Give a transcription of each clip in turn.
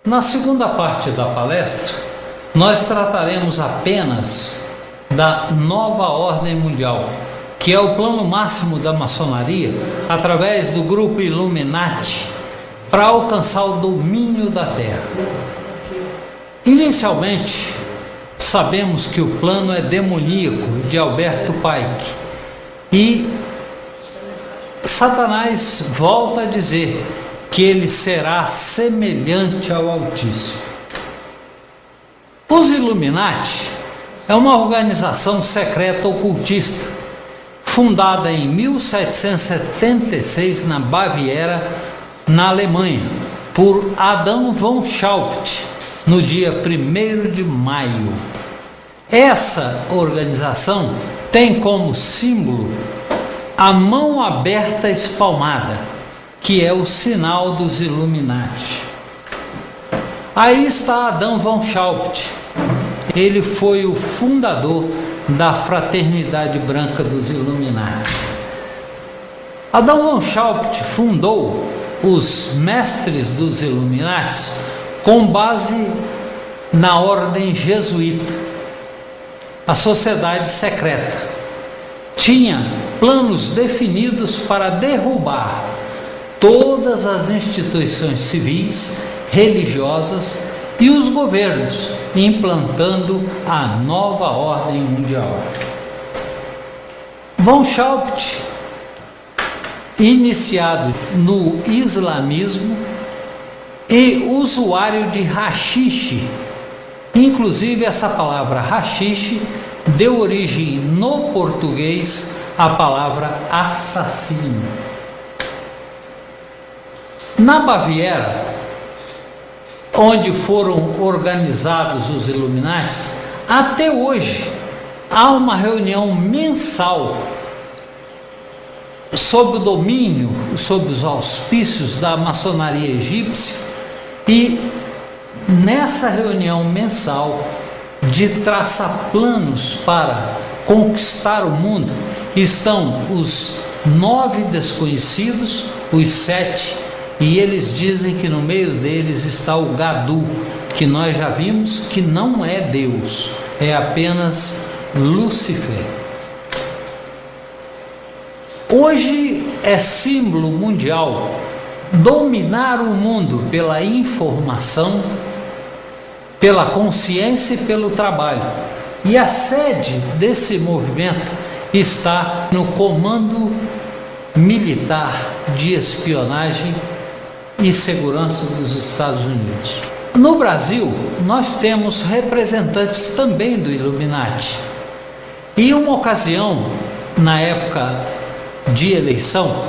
Na segunda parte da palestra, nós trataremos apenas da nova ordem mundial, que é o plano máximo da maçonaria, através do grupo Illuminati, para alcançar o domínio da Terra. Inicialmente, sabemos que o plano é demoníaco, de Alberto Pike, e Satanás volta a dizer que ele será semelhante ao Altíssimo. Os Illuminati é uma organização secreta ocultista, fundada em 1776 na Baviera, na Alemanha, por Adam von Schaupt, no dia 1º de maio. Essa organização tem como símbolo a mão aberta espalmada, que é o sinal dos Illuminati. Aí está Adam von Schaupt. Ele foi o fundador da Fraternidade Branca dos Illuminati. Adam von Schaupt fundou os mestres dos Illuminati com base na ordem jesuíta, a sociedade secreta. Tinha planos definidos para derrubar todas as instituições civis, religiosas e os governos, implantando a nova ordem mundial. Von Schaupt, iniciado no islamismo e usuário de haxixe, inclusive essa palavra haxixe deu origem no português à palavra assassino. Na Baviera, onde foram organizados os Illuminati, até hoje há uma reunião mensal sob o domínio, sob os auspícios da maçonaria egípcia, e nessa reunião mensal de traçar planos para conquistar o mundo estão os 9 desconhecidos, os 7, e eles dizem que no meio deles está o Gadu, que nós já vimos que não é Deus, é apenas Lúcifer. Hoje é símbolo mundial dominar o mundo pela informação, pela consciência e pelo trabalho. E a sede desse movimento está no Comando Militar de Espionagem e Segurança dos Estados Unidos. No Brasil, nós temos representantes também do Illuminati. E uma ocasião, na época de eleição,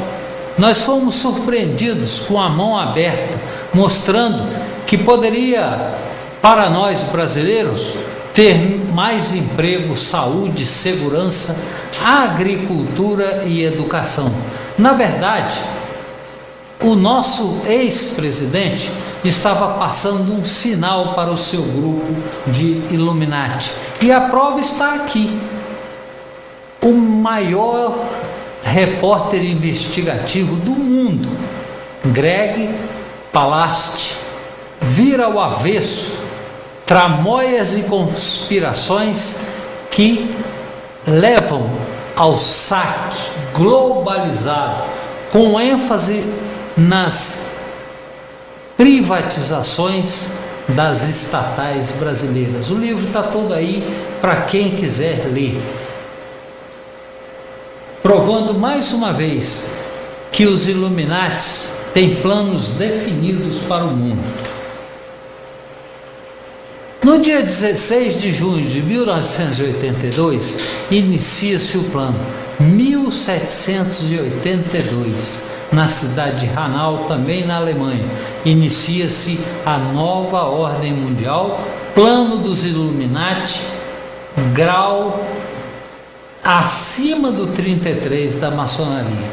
nós fomos surpreendidos com a mão aberta, mostrando que poderia, para nós brasileiros, ter mais emprego, saúde, segurança, agricultura e educação. Na verdade, o nosso ex-presidente estava passando um sinal para o seu grupo de Illuminati. E a prova está aqui. O maior repórter investigativo do mundo, Greg Palast, vira ao avesso tramóias e conspirações que levam ao saque globalizado, com ênfase nas privatizações das estatais brasileiras. O livro está todo aí para quem quiser ler, provando mais uma vez que os Illuminati têm planos definidos para o mundo. No dia 16 de junho de 1982, inicia-se o plano 1782, na cidade de Hanau, também na Alemanha. Inicia-se a nova ordem mundial, plano dos Illuminati, grau acima do 33 da maçonaria.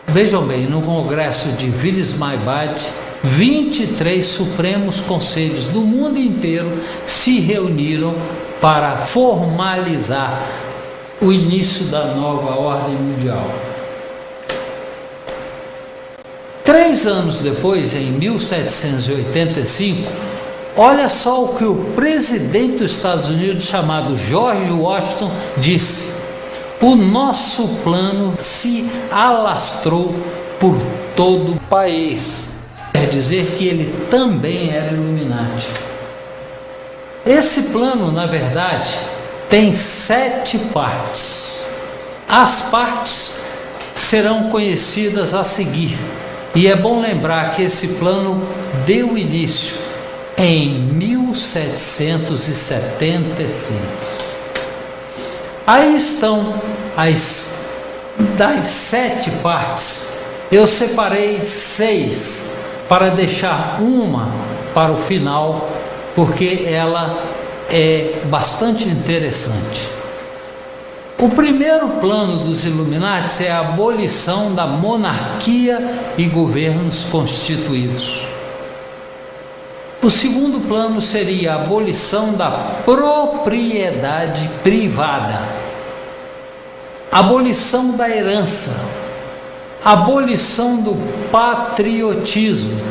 Vejam bem, no congresso de Villers-Maybad, 23 supremos conselhos do mundo inteiro se reuniram para formalizar o início da nova ordem mundial. 3 anos depois, em 1785, olha só o que o presidente dos Estados Unidos, chamado George Washington, disse: o nosso plano se alastrou por todo o país. Quer dizer que ele também era Illuminati. Esse plano, na verdade, tem 7 partes. As partes serão conhecidas a seguir. E é bom lembrar que esse plano deu início em 1776. Aí estão das 7 partes. Eu separei 6 para deixar uma para o final, porque ela é bastante interessante. O primeiro plano dos Illuminati é a abolição da monarquia e governos constituídos. O segundo plano seria a abolição da propriedade privada, abolição da herança, abolição do patriotismo,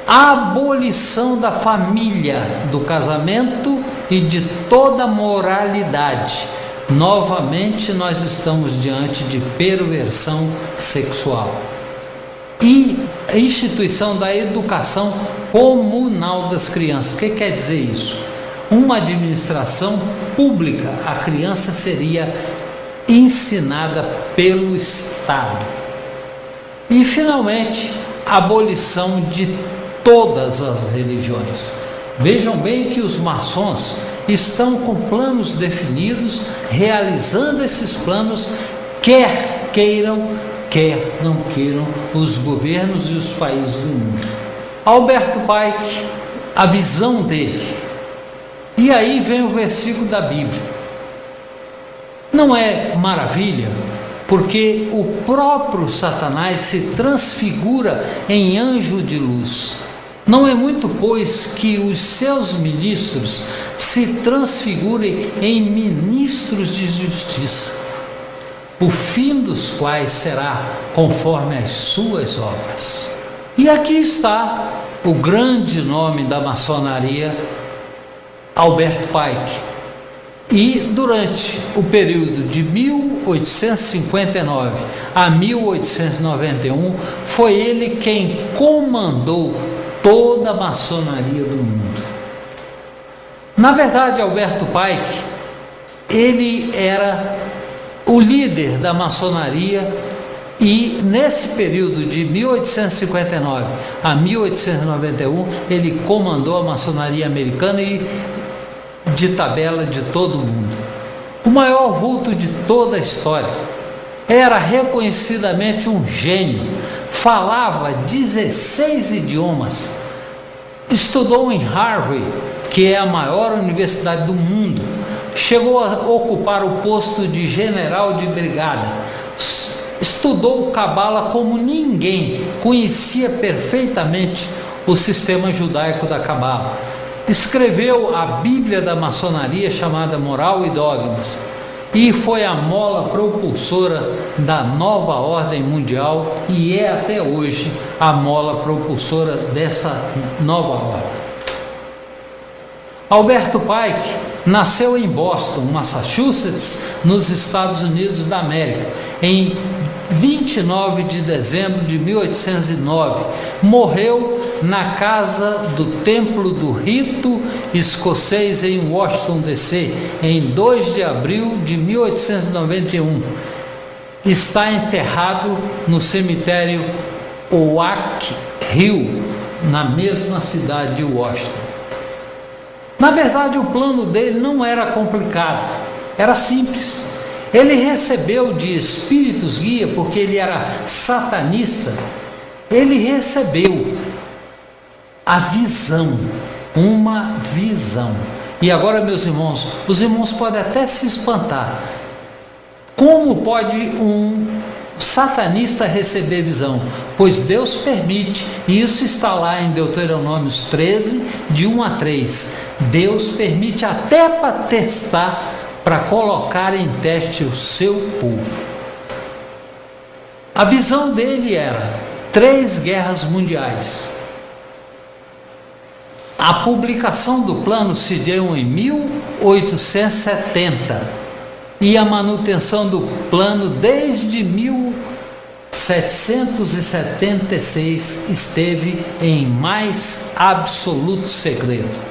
abolição da família, do casamento e de toda moralidade. Novamente, nós estamos diante de perversão sexual. E a instituição da educação comunal das crianças. O que quer dizer isso? Uma administração pública. A criança seria ensinada pelo Estado. E, finalmente, a abolição de todas as religiões. Vejam bem que os maçons estão com planos definidos, realizando esses planos, quer queiram, quer não queiram, os governos e os países do mundo. Alberto Pike, a visão dele. E aí vem o versículo da Bíblia. Não é maravilha? Porque o próprio Satanás se transfigura em anjo de luz. Não é muito, pois, que os seus ministros se transfigurem em ministros de justiça, o fim dos quais será conforme as suas obras. E aqui está o grande nome da maçonaria, Alberto Pike. E durante o período de 1859 a 1891, foi ele quem comandou toda a maçonaria do mundo. Na verdade, Alberto Pike, ele era o líder da maçonaria, e nesse período de 1859 a 1891, ele comandou a maçonaria americana e de tabela de todo o mundo. O maior vulto de toda a história. Era reconhecidamente um gênio, falava 16 idiomas, estudou em Harvard, que é a maior universidade do mundo, chegou a ocupar o posto de general de brigada, estudou Cabala como ninguém, conhecia perfeitamente o sistema judaico da Cabala, escreveu a Bíblia da maçonaria, chamada Moral e Dogmas, e foi a mola propulsora da nova ordem mundial, e é até hoje a mola propulsora dessa nova ordem. Alberto Pike nasceu em Boston, Massachusetts, nos Estados Unidos da América, em 29 de dezembro de 1809. Morreu na casa do Templo do Rito Escocês em Washington, D.C., em 2 de abril de 1891. Está enterrado no cemitério Oak Hill, na mesma cidade de Washington. Na verdade, o plano dele não era complicado, era simples. Ele recebeu de espíritos guia, porque ele era satanista, ele recebeu a visão, uma visão. E agora, meus irmãos, os irmãos podem até se espantar. Como pode um satanista receber visão? Pois Deus permite, e isso está lá em Deuteronômio 13, de 1 a 3. Deus permite até para testar, para colocar em teste o seu povo. A visão dele era 3 guerras mundiais. A publicação do plano se deu em 1870 e a manutenção do plano desde 1776 esteve em mais absoluto segredo.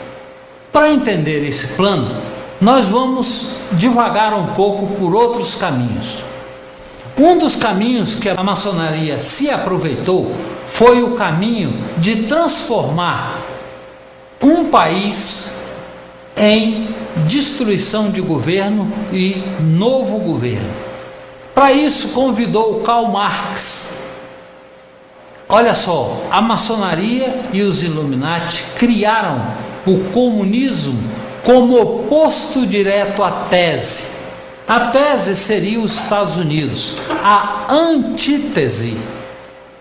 Para entender esse plano, nós vamos divagar um pouco por outros caminhos. Um dos caminhos que a maçonaria se aproveitou foi o caminho de transformar um país em destruição de governo e novo governo. Para isso convidou Karl Marx. Olha só, a maçonaria e os Illuminati criaram o comunismo como oposto direto à tese. A tese seria os Estados Unidos, a antítese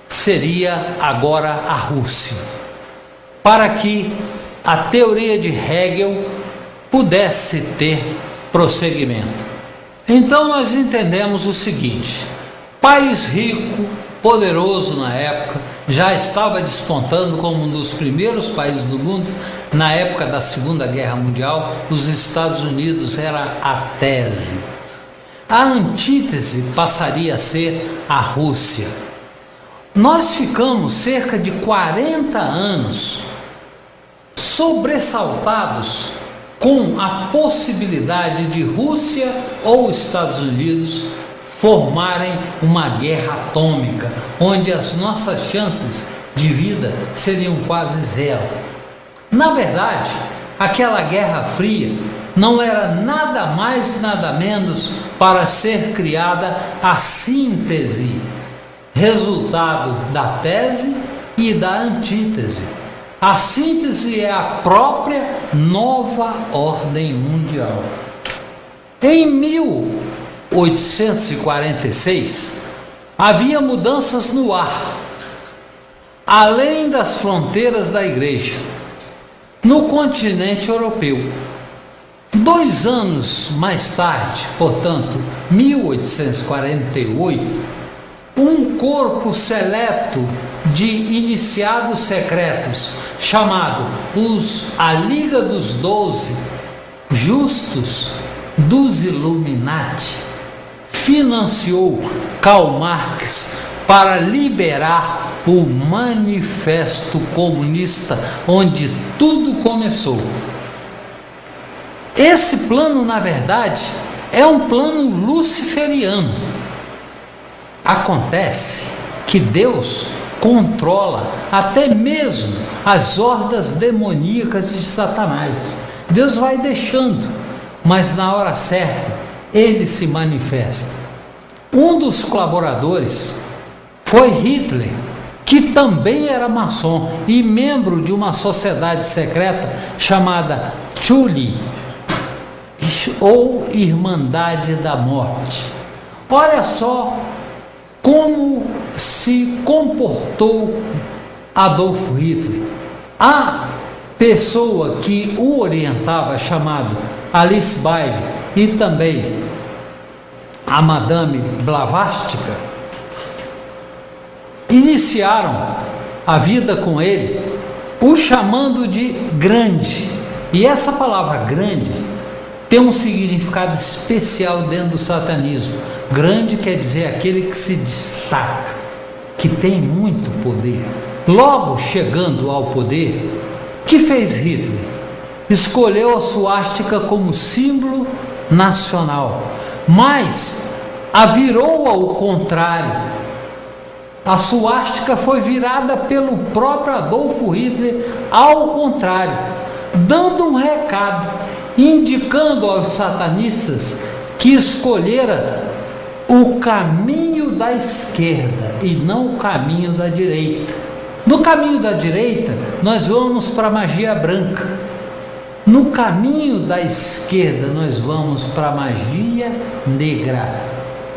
seria agora a Rússia, para que a teoria de Hegel pudesse ter prosseguimento. Então nós entendemos o seguinte: país rico, poderoso na época, já estava despontando como um dos primeiros países do mundo. Na época da Segunda Guerra Mundial, os Estados Unidos era a tese. A antítese passaria a ser a Rússia. Nós ficamos cerca de 40 anos sobressaltados com a possibilidade de Rússia ou Estados Unidos formarem uma guerra atômica, onde as nossas chances de vida seriam quase zero. Na verdade, aquela Guerra Fria não era nada mais, nada menos para ser criada a síntese, resultado da tese e da antítese. A síntese é a própria nova ordem mundial. Em 1846, havia mudanças no ar, além das fronteiras da igreja, no continente europeu. 2 anos mais tarde, portanto, 1848, um corpo seleto de iniciados secretos, chamado a Liga dos 12 Justos dos Illuminati, financiou Karl Marx para liberar o Manifesto Comunista, onde tudo começou. Esse plano, na verdade, é um plano luciferiano. Acontece que Deus controla até mesmo as hordas demoníacas de Satanás. Deus vai deixando, mas na hora certa ele se manifesta. Um dos colaboradores foi Hitler, que também era maçom e membro de uma sociedade secreta chamada Thule, ou Irmandade da Morte. Olha só como se comportou Adolf Hitler. A pessoa que o orientava, chamado Alice Bailey, e também a Madame Blavatsky, iniciaram a vida com ele, o chamando de grande. E essa palavra grande tem um significado especial dentro do satanismo. Grande quer dizer aquele que se destaca, que tem muito poder. Logo chegando ao poder, que fez Hitler? Escolheu a suástica como símbolo nacional, mas a virou ao contrário. A suástica foi virada pelo próprio Adolf Hitler ao contrário, dando um recado, indicando aos satanistas que escolhera o caminho da esquerda e não o caminho da direita. No caminho da direita, nós vamos para a magia branca. No caminho da esquerda, nós vamos para a magia negra.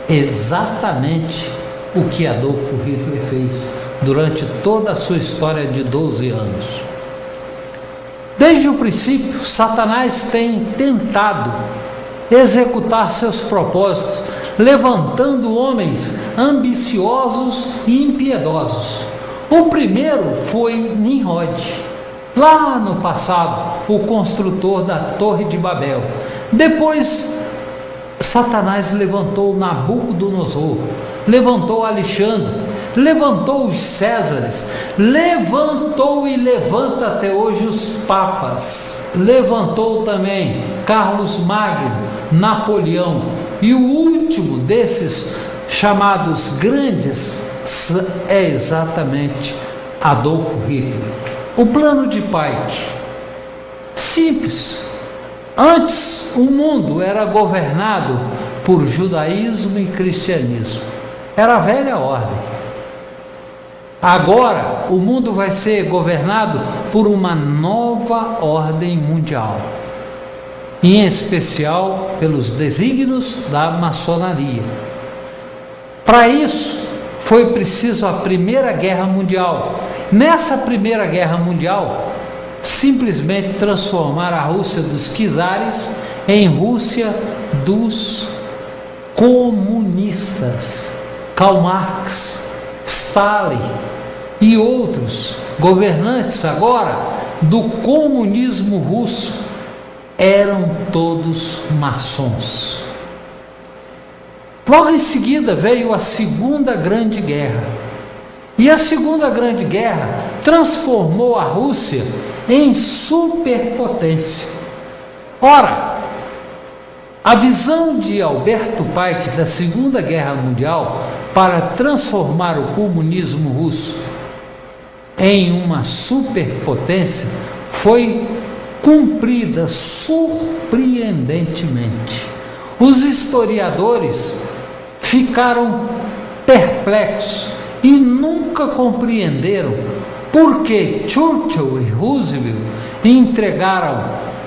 Exatamente o que Adolf Hitler fez durante toda a sua história de 12 anos. Desde o princípio, Satanás tem tentado executar seus propósitos, levantando homens ambiciosos e impiedosos. O primeiro foi Nimrod, lá no passado, o construtor da Torre de Babel. Depois, Satanás levantou Nabucodonosor, levantou Alexandre, levantou os Césares, levantou e levanta até hoje os papas, levantou também Carlos Magno, Napoleão, e o último desses chamados grandes é exatamente Adolfo Hitler. O plano de Pike, simples. Antes o mundo era governado por judaísmo e cristianismo, era a velha ordem. Agora o mundo vai ser governado por uma nova ordem mundial, em especial pelos desígnios da maçonaria. Para isso foi preciso a Primeira Guerra Mundial. Nessa Primeira Guerra Mundial, simplesmente transformar a Rússia dos czares em Rússia dos comunistas. Karl Marx, Stalin e outros governantes agora do comunismo russo eram todos maçons. Logo em seguida veio a Segunda Grande Guerra. E a Segunda Grande Guerra transformou a Rússia em superpotência. Ora, a visão de Alberto Pike da Segunda Guerra Mundial para transformar o comunismo russo em uma superpotência foi cumprida surpreendentemente. Os historiadores ficaram perplexos e nunca compreenderam por que Churchill e Roosevelt entregaram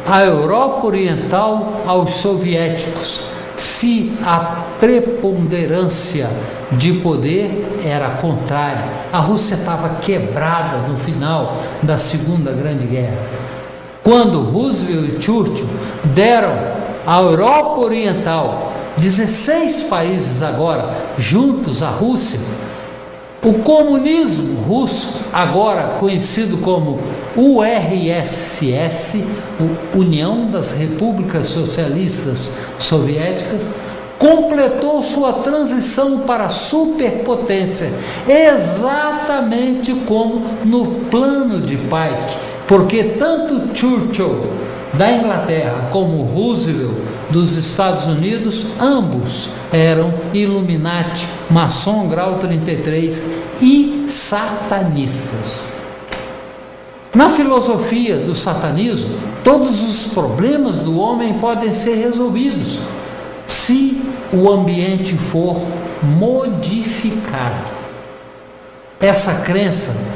a Europa Oriental aos soviéticos, se a preponderância de poder era contrária. A Rússia estava quebrada no final da Segunda Grande Guerra. Quando Roosevelt e Churchill deram à Europa Oriental 16 países agora juntos à Rússia, o comunismo russo, agora conhecido como URSS, União das Repúblicas Socialistas Soviéticas, completou sua transição para a superpotência, exatamente como no plano de Pike, porque tanto Churchill da Inglaterra como Roosevelt dos Estados Unidos, ambos eram Illuminati, maçom grau 33 e satanistas. Na filosofia do satanismo, todos os problemas do homem podem ser resolvidos se o ambiente for modificado. Essa crença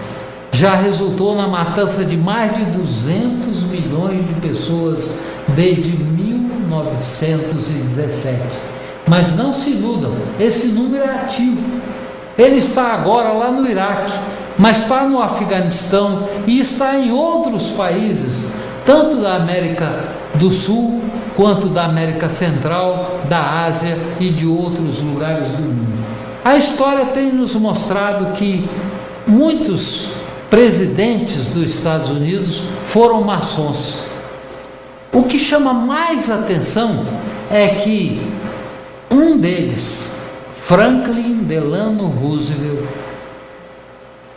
já resultou na matança de mais de 200 milhões de pessoas desde 1917. Mas não se iludam, esse número é ativo. Ele está agora lá no Iraque, mas está no Afeganistão e está em outros países, tanto da América do Sul quanto da América Central, da Ásia e de outros lugares do mundo. A história tem nos mostrado que muitos presidentes dos Estados Unidos foram maçons. O que chama mais atenção é que um deles, Franklin Delano Roosevelt,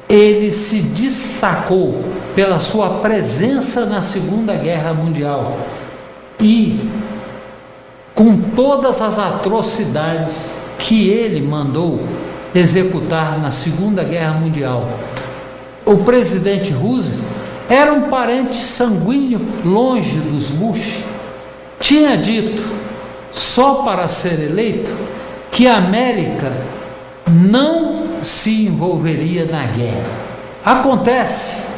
ele se destacou pela sua presença na Segunda Guerra Mundial e com todas as atrocidades que ele mandou executar na Segunda Guerra Mundial. O presidente Roosevelt era um parente sanguíneo longe dos Bush. Tinha dito, só para ser eleito, que a América não se envolveria na guerra. Acontece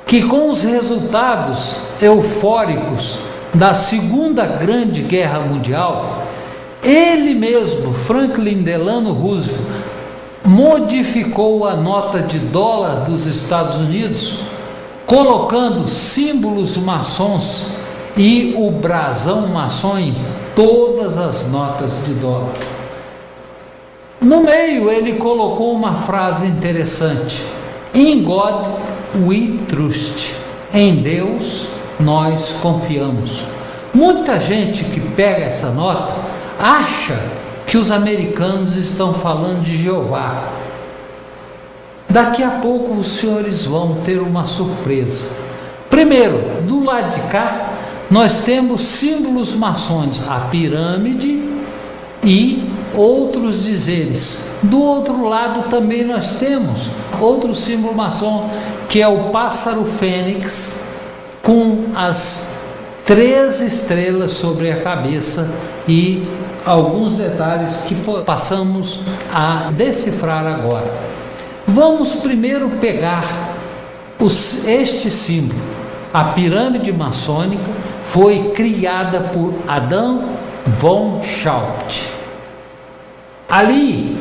que com os resultados eufóricos da Segunda Grande Guerra Mundial, ele mesmo, Franklin Delano Roosevelt, modificou a nota de dólar dos Estados Unidos, colocando símbolos maçons e o brasão maçom em todas as notas de dólar. No meio ele colocou uma frase interessante: In God we trust. Em Deus nós confiamos. Muita gente que pega essa nota acha que os americanos estão falando de Jeová. Daqui a pouco os senhores vão ter uma surpresa. Primeiro, do lado de cá, nós temos símbolos maçônicos, a pirâmide e outros dizeres. Do outro lado também nós temos outro símbolo maçom, que é o pássaro fênix, com as 13 estrelas sobre a cabeça e alguns detalhes que passamos a decifrar agora. Vamos primeiro pegar este símbolo. A pirâmide maçônica foi criada por Adam von Schaupt. Ali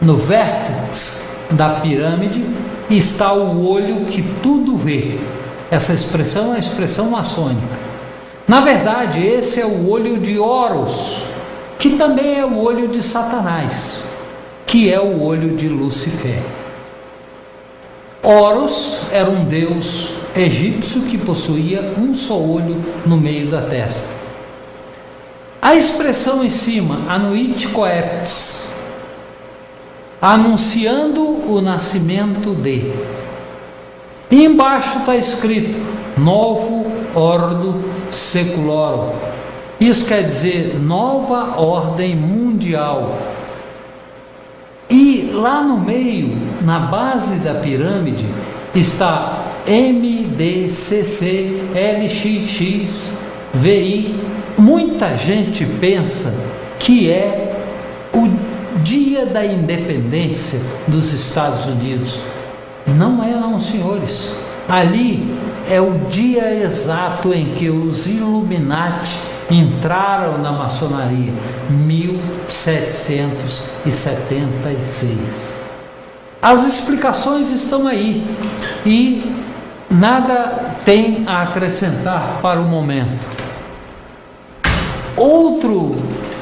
no vértex da pirâmide está o olho que tudo vê. Essa expressão é a expressão maçônica. Na verdade, esse é o olho de Horus, que também é o olho de Satanás, que é o olho de Lúcifer. Horus era um deus egípcio que possuía um só olho no meio da testa. A expressão em cima, Anuit Coeptis, anunciando o nascimento de. E embaixo está escrito Novo Ordo Seculorum. Isso quer dizer nova ordem mundial. E lá no meio, na base da pirâmide, está MDCCLXXVI. Muita gente pensa que é o dia da independência dos Estados Unidos. Não é não, senhores. Ali é o dia exato em que os Illuminati entraram na maçonaria, 1776. As explicações estão aí e nada tem a acrescentar para o momento. Outro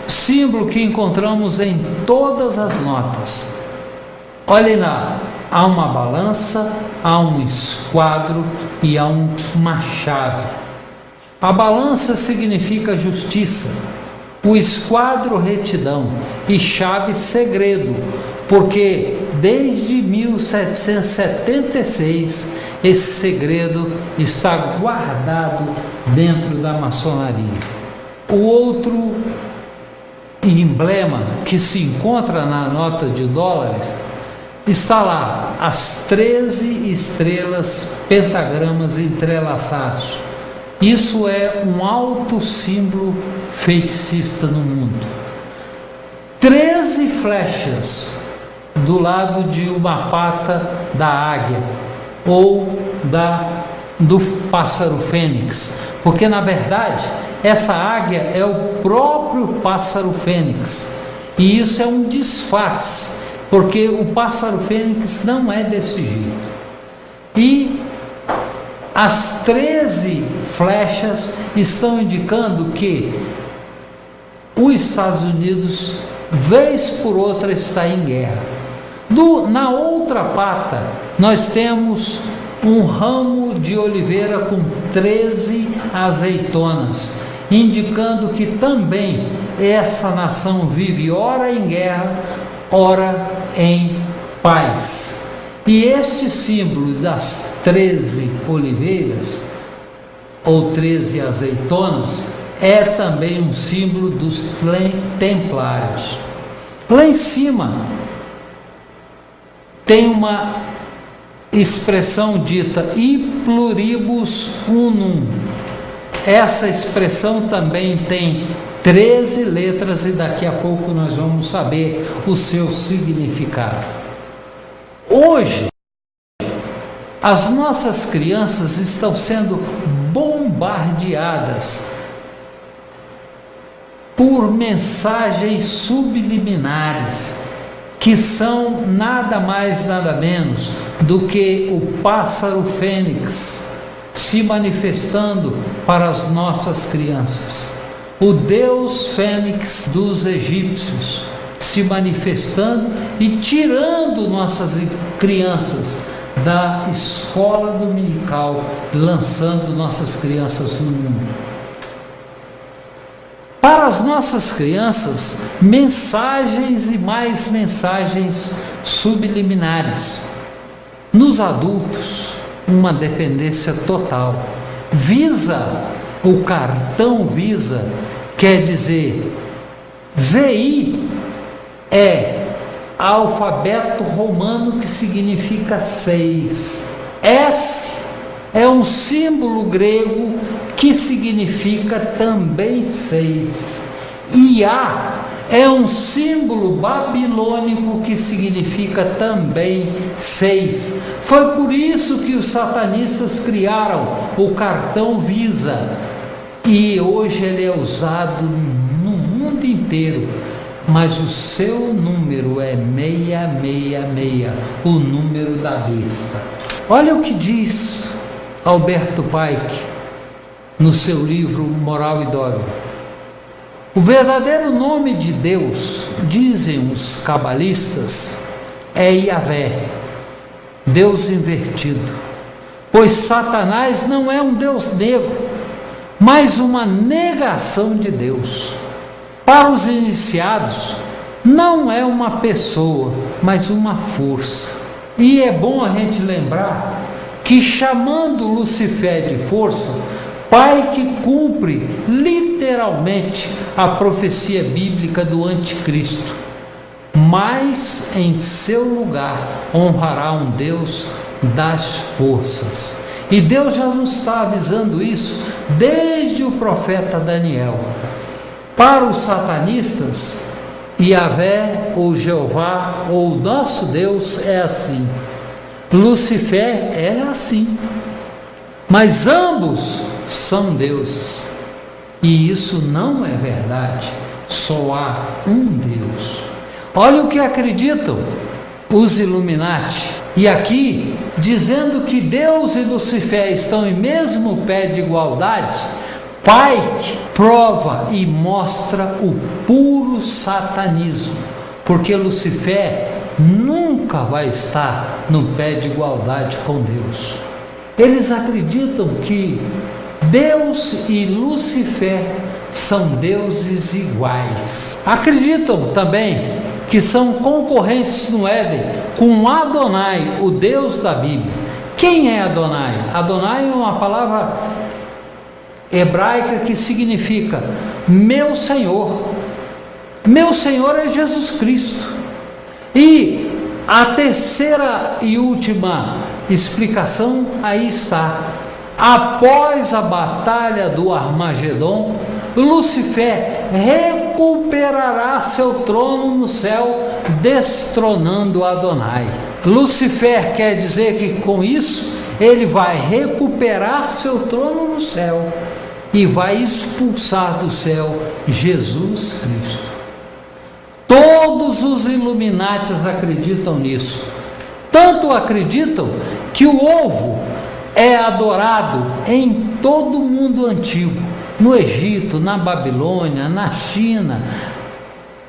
símbolo que encontramos em todas as notas, olhem lá, há uma balança, há um esquadro e há um machado. A balança significa justiça, o esquadro retidão e chave segredo, porque desde 1776 esse segredo está guardado dentro da maçonaria. O outro emblema que se encontra na nota de dólares está lá, as 13 estrelas, pentagramas entrelaçados. Isso é um alto símbolo feticista no mundo. 13 flechas do lado de uma pata da águia ou do pássaro fênix, porque na verdade essa águia é o próprio pássaro fênix, e isso é um disfarce, porque o pássaro fênix não é desse jeito. E as 13 flechas estão indicando que os Estados Unidos, vez por outra, está em guerra. Na outra pata, nós temos um ramo de oliveira com 13 azeitonas, indicando que também essa nação vive ora em guerra, ora em paz. E este símbolo das 13 oliveiras, ou 13 azeitonas, é também um símbolo dos templários. Lá em cima tem uma expressão dita "I pluribus unum". Essa expressão também tem 13 letras e daqui a pouco nós vamos saber o seu significado. Hoje, as nossas crianças estão sendo bombardeadas por mensagens subliminares, que são nada mais, nada menos do que o pássaro fênix se manifestando para as nossas crianças. O Deus Fênix dos egípcios se manifestando e tirando nossas crianças da escola dominical, lançando nossas crianças no mundo. Para as nossas crianças, mensagens e mais mensagens subliminares. Nos adultos, uma dependência total. O cartão Visa quer dizer, VI é alfabeto romano que significa 6. S é um símbolo grego que significa também 6. E A é um símbolo babilônico que significa também 6. Foi por isso que os satanistas criaram o cartão Visa. E hoje ele é usado no mundo inteiro. Mas o seu número é 666, o número da besta. Olha o que diz Alberto Pike no seu livro Moral e Dogma. O verdadeiro nome de Deus, dizem os cabalistas, é Yahvé, Deus invertido, pois Satanás não é um Deus negro, mas uma negação de Deus. Para os iniciados, não é uma pessoa, mas uma força. E é bom a gente lembrar que, chamando Lucifer de força, Pai que cumpre literalmente a profecia bíblica do anticristo, mas em seu lugar honrará um Deus das forças. E Deus já nos está avisando isso desde o profeta Daniel. Para os satanistas, Yahvé ou Jeová ou nosso Deus é assim. Lucifer é assim. Mas ambos são deuses. E isso não é verdade. Só há um Deus. Olha o que acreditam os Illuminati. E aqui, dizendo que Deus e Lucifer estão em mesmo pé de igualdade, Pike prova e mostra o puro satanismo, porque Lucifer nunca vai estar no pé de igualdade com Deus. Eles acreditam que Deus e Lucifer são deuses iguais. Acreditam também que são concorrentes no Éden com Adonai, o Deus da Bíblia. Quem é Adonai? Adonai é uma palavra hebraica que significa meu Senhor. Meu Senhor é Jesus Cristo. E a terceira e última explicação aí está. Após a batalha do Armagedon, Lucifer recuperará seu trono no céu, destronando Adonai. Lucifer quer dizer que com isso ele vai recuperar seu trono no céu e vai expulsar do céu Jesus Cristo. Todos os Illuminatis acreditam nisso. Tanto acreditam que o ovo é adorado em todo o mundo antigo, no Egito, na Babilônia, na China,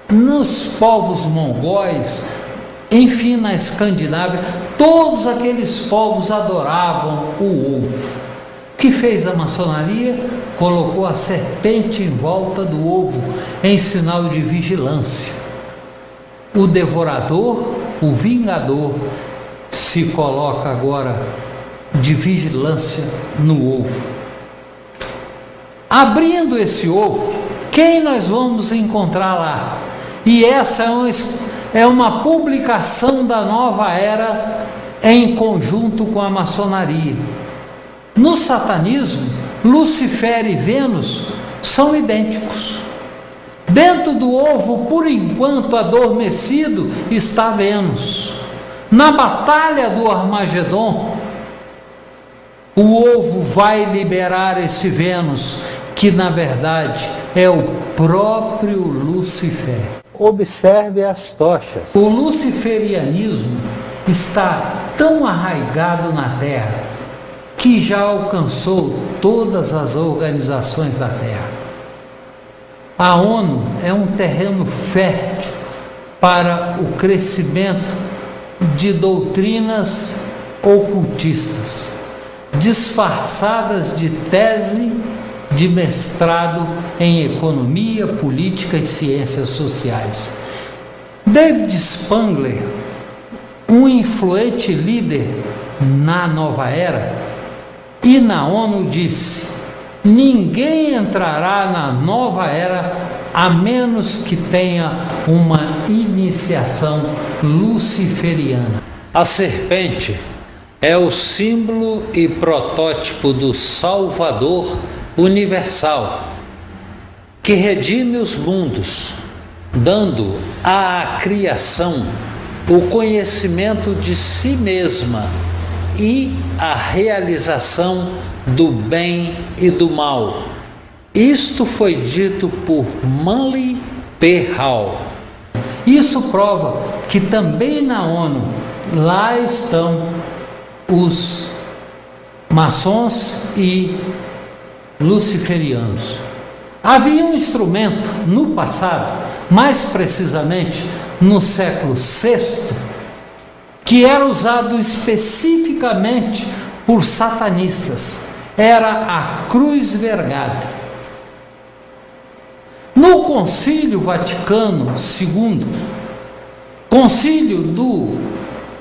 nos povos mongóis, enfim, na Escandinávia. Todos aqueles povos adoravam o ovo. O que fez a maçonaria? Colocou a serpente em volta do ovo, em sinal de vigilância. O devorador, o vingador, se coloca agora de vigilância no ovo. Abrindo esse ovo, quem nós vamos encontrar lá? E essa é uma publicação da nova era em conjunto com a maçonaria. No satanismo, Lucifer e Vênus são idênticos. Dentro do ovo, por enquanto adormecido, está Vênus. Na batalha do Armagedon, o ovo vai liberar esse Vênus, que na verdade é o próprio Lucifer. Observe as tochas. O luciferianismo está tão arraigado na Terra que já alcançou todas as organizações da Terra. A ONU é um terreno fértil para o crescimento de doutrinas ocultistas, disfarçadas de tese de mestrado em economia, política e ciências sociais. David Spangler, um influente líder na nova era e na ONU, disse: ninguém entrará na nova era a menos que tenha uma iniciação luciferiana. A serpente é o símbolo e protótipo do Salvador universal, que redime os mundos, dando à criação o conhecimento de si mesma e a realização do bem e do mal. Isto foi dito por Manly P. Hall. Isso prova que também na ONU, lá estão os maçons e luciferianos. Havia um instrumento no passado, mais precisamente no século VI, que era usado especificamente por satanistas. Era a cruz vergada. No Concílio Vaticano II, concílio do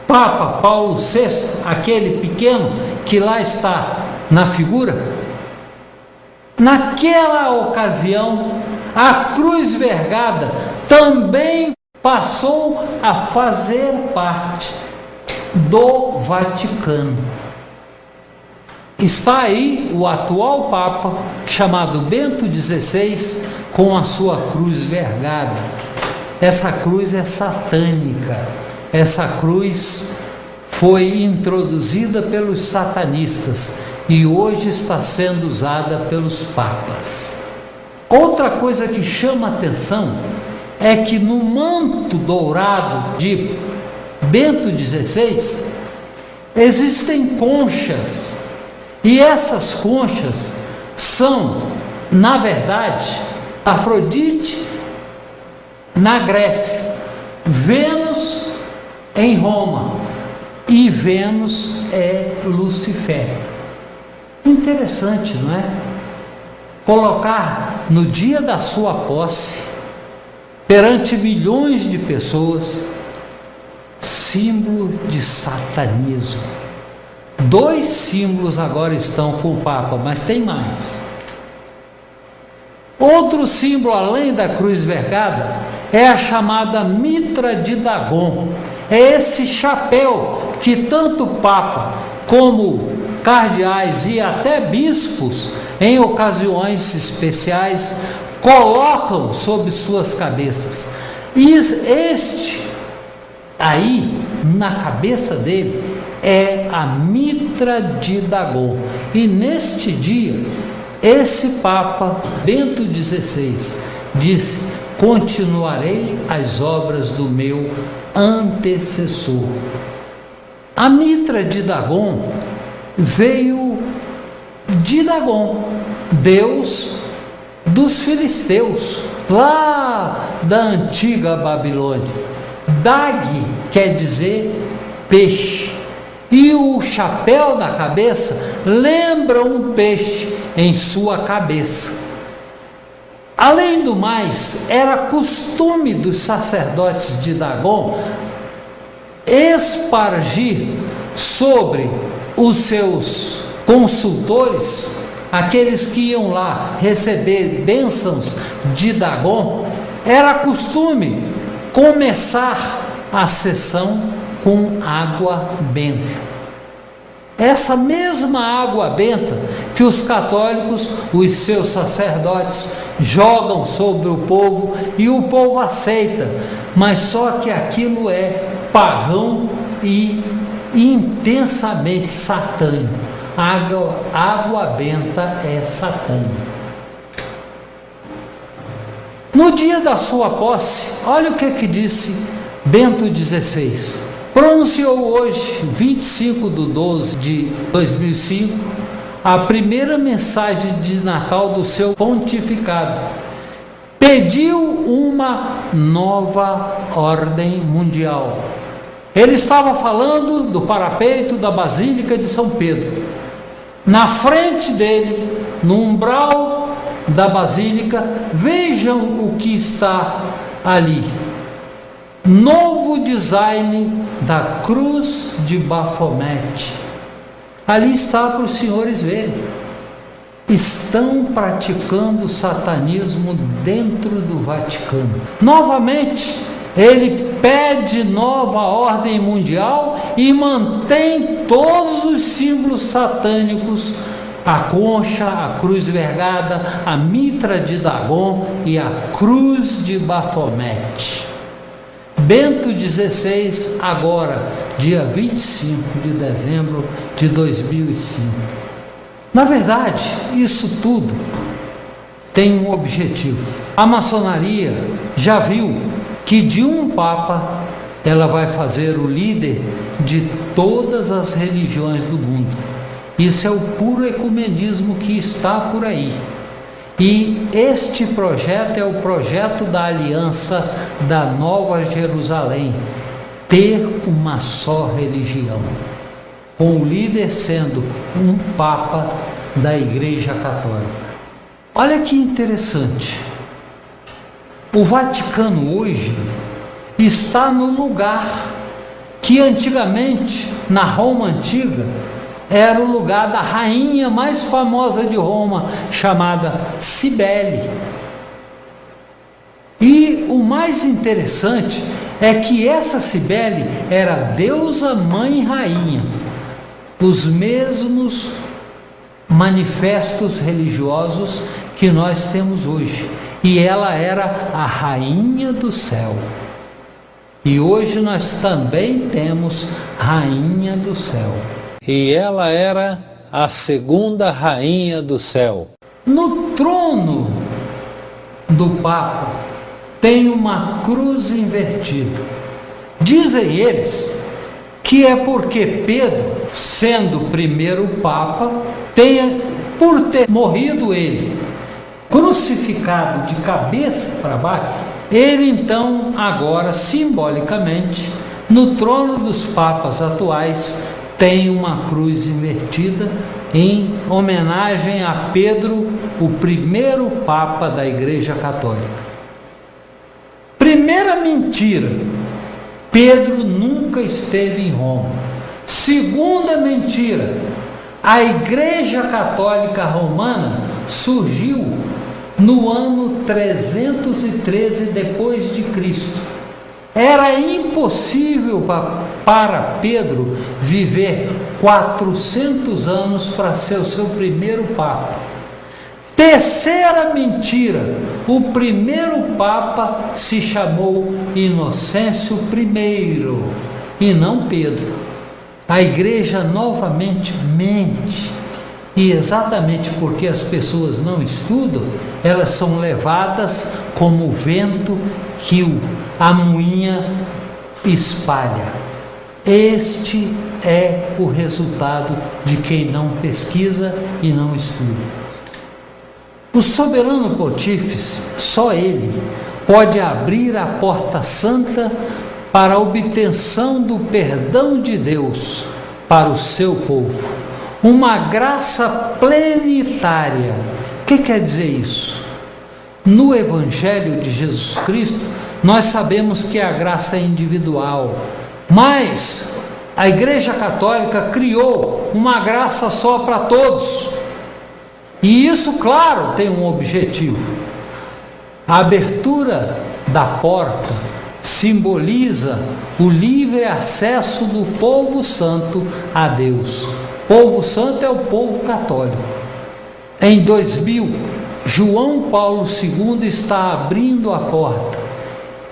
Papa Paulo VI, aquele pequeno que lá está na figura, naquela ocasião, a cruz vergada também passou a fazer parte do Vaticano. Está aí o atual Papa, chamado Bento XVI, com a sua cruz vergada. Essa cruz é satânica. Essa cruz foi introduzida pelos satanistas e hoje está sendo usada pelos papas. Outra coisa que chama atenção é que no manto dourado de Bento XVI existem conchas, e essas conchas são, na verdade, Afrodite na Grécia, Vênus em Roma, e Vênus é Lucifer. Interessante, não é? Colocar no dia da sua posse, perante milhões de pessoas, símbolo de satanismo. 2 símbolos agora estão com o Papa, mas tem mais. Outro símbolo, além da cruz vergada, é a chamada mitra de Dagon. É esse chapéu que tanto o Papa como cardeais e até bispos, em ocasiões especiais, colocam sobre suas cabeças. E este aí, na cabeça dele, é a mitra de Dagon. E neste dia, esse Papa Bento XVI disse: continuarei as obras do meu antecessor. A mitra de Dagon veio de Dagon, deus dos filisteus, lá da antiga Babilônia. Dag quer dizer peixe, e o chapéu na cabeça lembra um peixe em sua cabeça. Além do mais, era costume dos sacerdotes de Dagon espargir sobre os seus consultores, aqueles que iam lá receber bênçãos de Dagon, era costume começar a sessão com água benta. Essa mesma água benta que os católicos, os seus sacerdotes, jogam sobre o povo e o povo aceita, mas só que aquilo é pagão e intensamente satânico. Água benta é satânica. No dia da sua posse, olha o que disse Bento XVI. Pronunciou hoje, 25/12 de 2005, a primeira mensagem de Natal do seu pontificado. Pediu uma nova ordem mundial, Ele estava falando do parapeito da Basílica de São Pedro. Na frente dele, no umbral da Basílica, vejam o que está ali. Novo design da cruz de Bafomete. Ali está para os senhores verem. Estão praticando satanismo dentro do Vaticano. Novamente, ele pede nova ordem mundial e mantém todos os símbolos satânicos: a concha, a cruz vergada, a mitra de Dagon e a cruz de Bafomete. Bento XVI, agora, dia 25 de dezembro de 2005. Na verdade, isso tudo tem um objetivo. A maçonaria já viu que de um Papa ela vai fazer o líder de todas as religiões do mundo. Isso é o puro ecumenismo que está por aí. E este projeto é o projeto da Aliança da Nova Jerusalém, ter uma só religião, com o líder sendo um Papa da Igreja Católica. Olha que interessante. O Vaticano hoje está no lugar que antigamente, na Roma antiga, era o lugar da rainha mais famosa de Roma, chamada Cibele. E o mais interessante é que essa Cibele era deusa mãe rainha, os mesmos manifestos religiosos que nós temos hoje. E ela era a rainha do céu. E hoje nós também temos rainha do céu. E ela era a segunda rainha do céu. No trono do Papa tem uma cruz invertida. Dizem eles que é porque Pedro, sendo o primeiro Papa, por ter morrido ele, crucificado de cabeça para baixo, ele então agora, simbolicamente, no trono dos papas atuais, tem uma cruz invertida em homenagem a Pedro, o primeiro Papa da Igreja Católica. Primeira mentira: Pedro nunca esteve em Roma. Segunda mentira: a Igreja Católica Romana surgiu no ano 313 depois de Cristo. Era impossível para Pedro viver 400 anos para ser o seu primeiro Papa. Terceira mentira: o primeiro Papa se chamou Inocêncio I e não Pedro. A igreja novamente mente, e exatamente porque as pessoas não estudam, elas são levadas como o vento que a moinha espalha. Este é o resultado de quem não pesquisa e não estuda. O soberano pontífice, só ele, pode abrir a porta santa para a obtenção do perdão de Deus para o seu povo. Uma graça plenitária. O que quer dizer isso? No Evangelho de Jesus Cristo, nós sabemos que a graça é individual, mas a Igreja Católica criou uma graça só para todos. E isso, claro, tem um objetivo. A abertura da porta simboliza o livre acesso do povo santo a Deus. Povo santo é o povo católico. Em 2000, João Paulo II está abrindo a porta.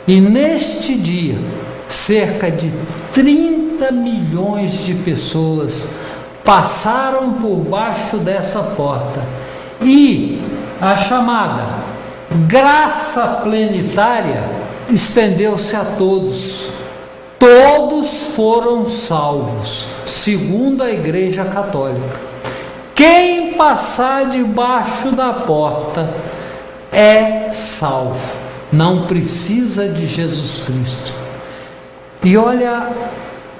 E neste dia, cerca de 30 milhões de pessoas passaram por baixo dessa porta. E a chamada graça plenitária estendeu-se a todos. Todos foram salvos, segundo a Igreja Católica. Quem passar debaixo da porta é salvo. Não precisa de Jesus Cristo. E olha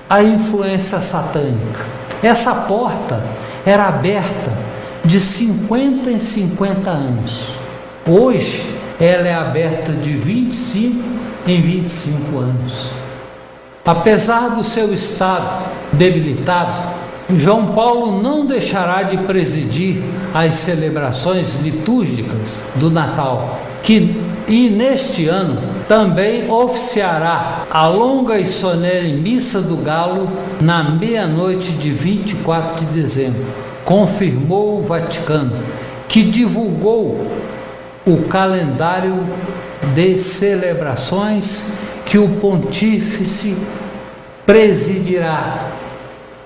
a influência satânica. Essa porta era aberta de 50 em 50 anos. Hoje ela é aberta de 25 em 25 anos. Apesar do seu estado debilitado, João Paulo não deixará de presidir as celebrações litúrgicas do Natal, e neste ano também oficiará a longa e solene Missa do Galo na meia-noite de 24 de dezembro, confirmou o Vaticano, que divulgou o calendário de celebrações que o Pontífice presidirá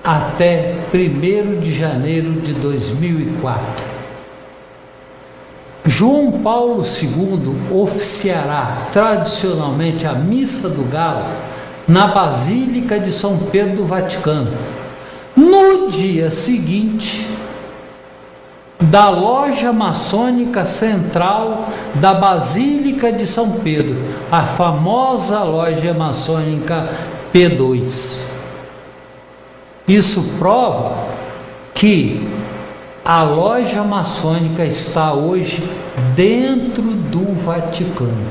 até 1º de janeiro de 2004. João Paulo II oficiará tradicionalmente a Missa do Galo na Basílica de São Pedro do Vaticano, no dia seguinte da loja maçônica central da Basílica de São Pedro, a famosa loja maçônica P2. Isso prova que a loja maçônica está hoje dentro do Vaticano.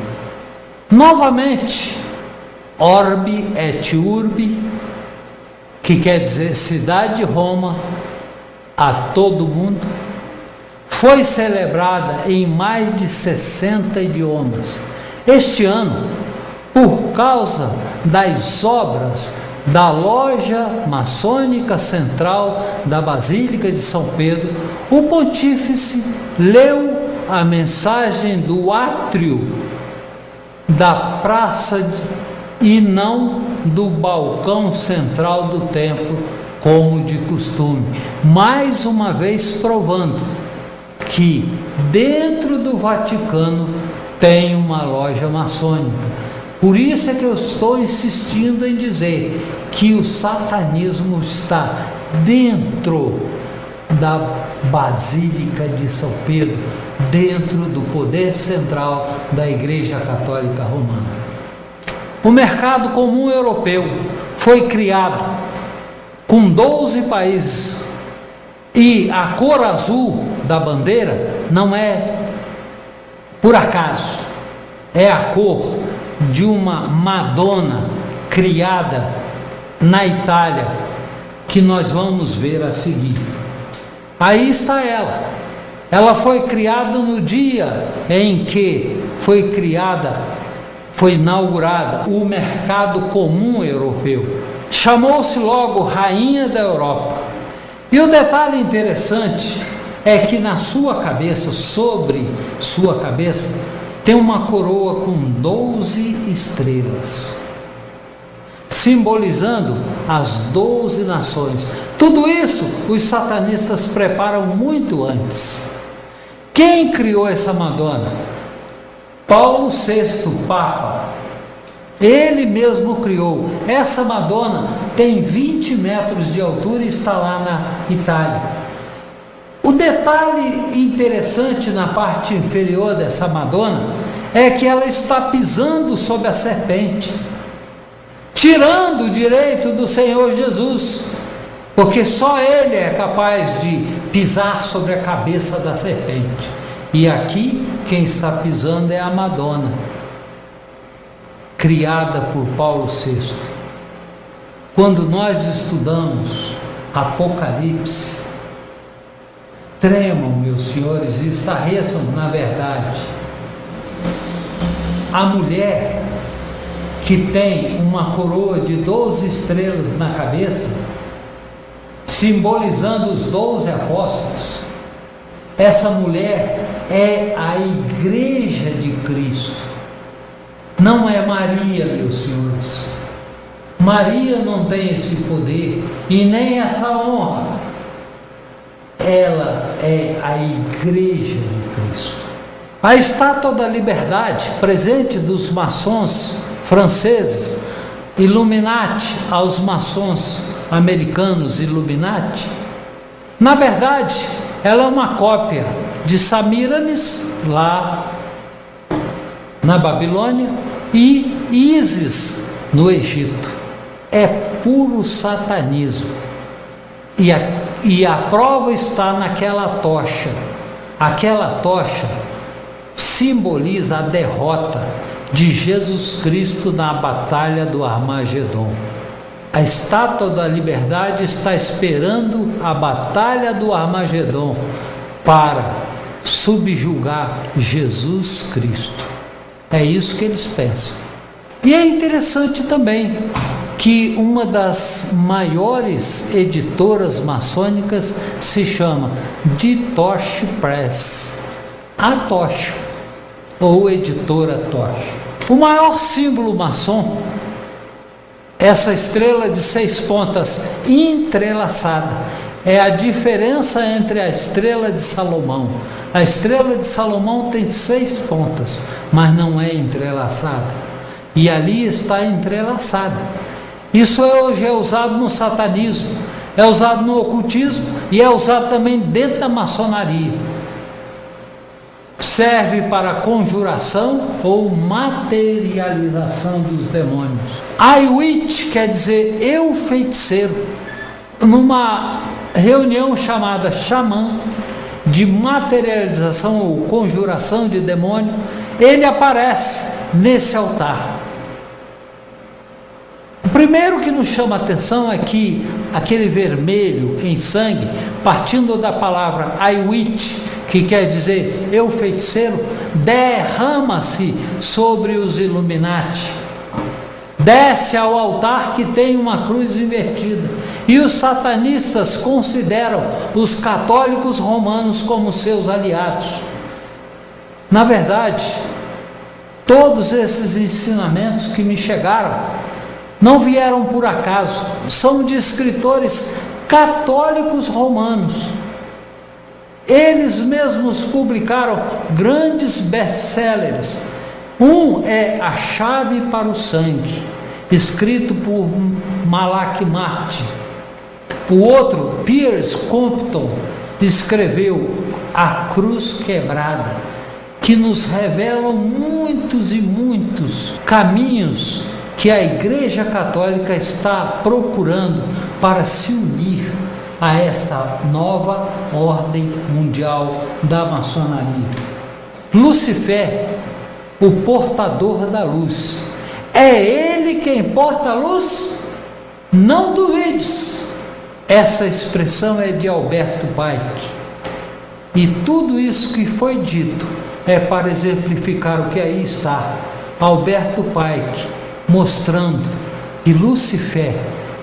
Novamente, Orbi et Urbi, que quer dizer cidade de Roma, a todo mundo, foi celebrada em mais de 60 idiomas. Este ano, por causa das obras da loja maçônica central da Basílica de São Pedro, o Pontífice leu a mensagem do átrio da praça e não do balcão central do templo, como de costume, mais uma vez provando que dentro do Vaticano tem uma loja maçônica. Por isso é que eu estou insistindo em dizer que o satanismo está dentro da Basílica de São Pedro, dentro do poder central da Igreja Católica Romana. O mercado comum europeu foi criado com 12 países e a cor azul da bandeira não é por acaso, é a cor de uma Madonna criada na Itália, que nós vamos ver a seguir. Aí está ela. Ela foi criada no dia em que foi inaugurada o mercado comum europeu. Chamou-se logo Rainha da Europa. E o detalhe interessante é que na sua cabeça, sobre sua cabeça, tem uma coroa com 12 estrelas, simbolizando as 12 nações. Tudo isso os satanistas preparam muito antes. Quem criou essa Madonna? Paulo VI, Papa. Ele mesmo criou. Essa Madonna tem 20 metros de altura e está lá na Itália. O detalhe interessante na parte inferior dessa Madonna é que ela está pisando sobre a serpente, tirando o direito do Senhor Jesus, porque só Ele é capaz de pisar sobre a cabeça da serpente. E aqui quem está pisando é a Madonna, criada por Paulo VI. Quando nós estudamos Apocalipse, tremam, meus senhores, e estarreçam na verdade. A mulher que tem uma coroa de 12 estrelas na cabeça, simbolizando os 12 apóstolos, essa mulher é a Igreja de Cristo. Não é Maria, meus senhores. Maria não tem esse poder e nem essa honra. Ela é a Igreja de Cristo. A estátua da liberdade, presente dos maçons franceses, Illuminati, aos maçons americanos Illuminati, na verdade, ela é uma cópia de Semíramis, lá na Babilônia, e Ísis, no Egito. é puro satanismo. E a prova está naquela tocha. Aquela tocha simboliza a derrota de Jesus Cristo na batalha do Armagedon. A estátua da liberdade está esperando a batalha do Armagedon para subjugar Jesus Cristo. É isso que eles pensam. E é interessante também que uma das maiores editoras maçônicas se chama De Toche Press, a Tocha, ou editora Tocha. O maior símbolo maçom, essa estrela de 6 pontas entrelaçada, é a diferença entre a estrela de Salomão. A estrela de Salomão tem 6 pontas, mas não é entrelaçada. E ali está entrelaçada. Isso hoje é usado no satanismo, é usado no ocultismo e é usado também dentro da maçonaria. Serve para conjuração ou materialização dos demônios. I witch quer dizer eu feiticeiro. Numa reunião chamada xamã, de materialização ou conjuração de demônio, ele aparece nesse altar. O primeiro que nos chama a atenção é que aquele vermelho em sangue, partindo da palavra I witch, que quer dizer eu feiticeiro, derrama-se sobre os Illuminati, desce ao altar que tem uma cruz invertida, e os satanistas consideram os católicos romanos como seus aliados. Na verdade, todos esses ensinamentos que me chegaram não vieram por acaso, são de escritores católicos romanos. Eles mesmos publicaram grandes best-sellers. Um é A Chave para o Sangue, escrito por Malak Martin. O outro, Piers Compton, escreveu A Cruz Quebrada, que nos revelam muitos e muitos caminhos que a Igreja Católica está procurando para se unir a esta nova ordem mundial da maçonaria. Lúcifer, o portador da luz, é ele quem porta a luz? Não duvides. Essa expressão é de Alberto Pike. E tudo isso que foi dito é para exemplificar o que aí está. Alberto Pike mostrando que Lúcifer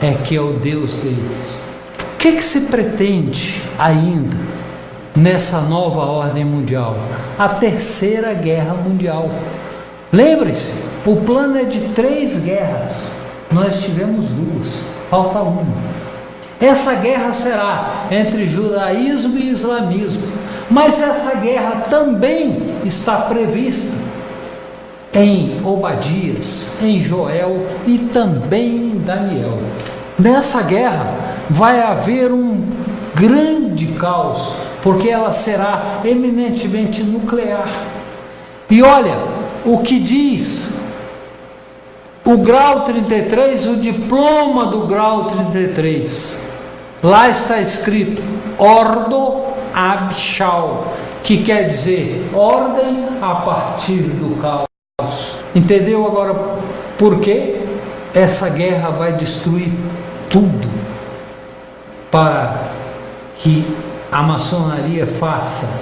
é que é o Deus deles. O que se pretende ainda nessa nova ordem mundial? A Terceira Guerra Mundial. Lembre-se, o plano é de 3 guerras. Nós tivemos 2, falta uma. Essa guerra será entre judaísmo e islamismo, mas essa guerra também está prevista em Obadias, em Joel e também em Daniel. Nessa guerra vai haver um grande caos, porque ela será eminentemente nuclear. E olha o que diz o grau 33, o diploma do grau 33. Lá está escrito Ordo ab Chao, que quer dizer ordem a partir do caos. Entendeu agora por que essa guerra vai destruir tudo para que a maçonaria faça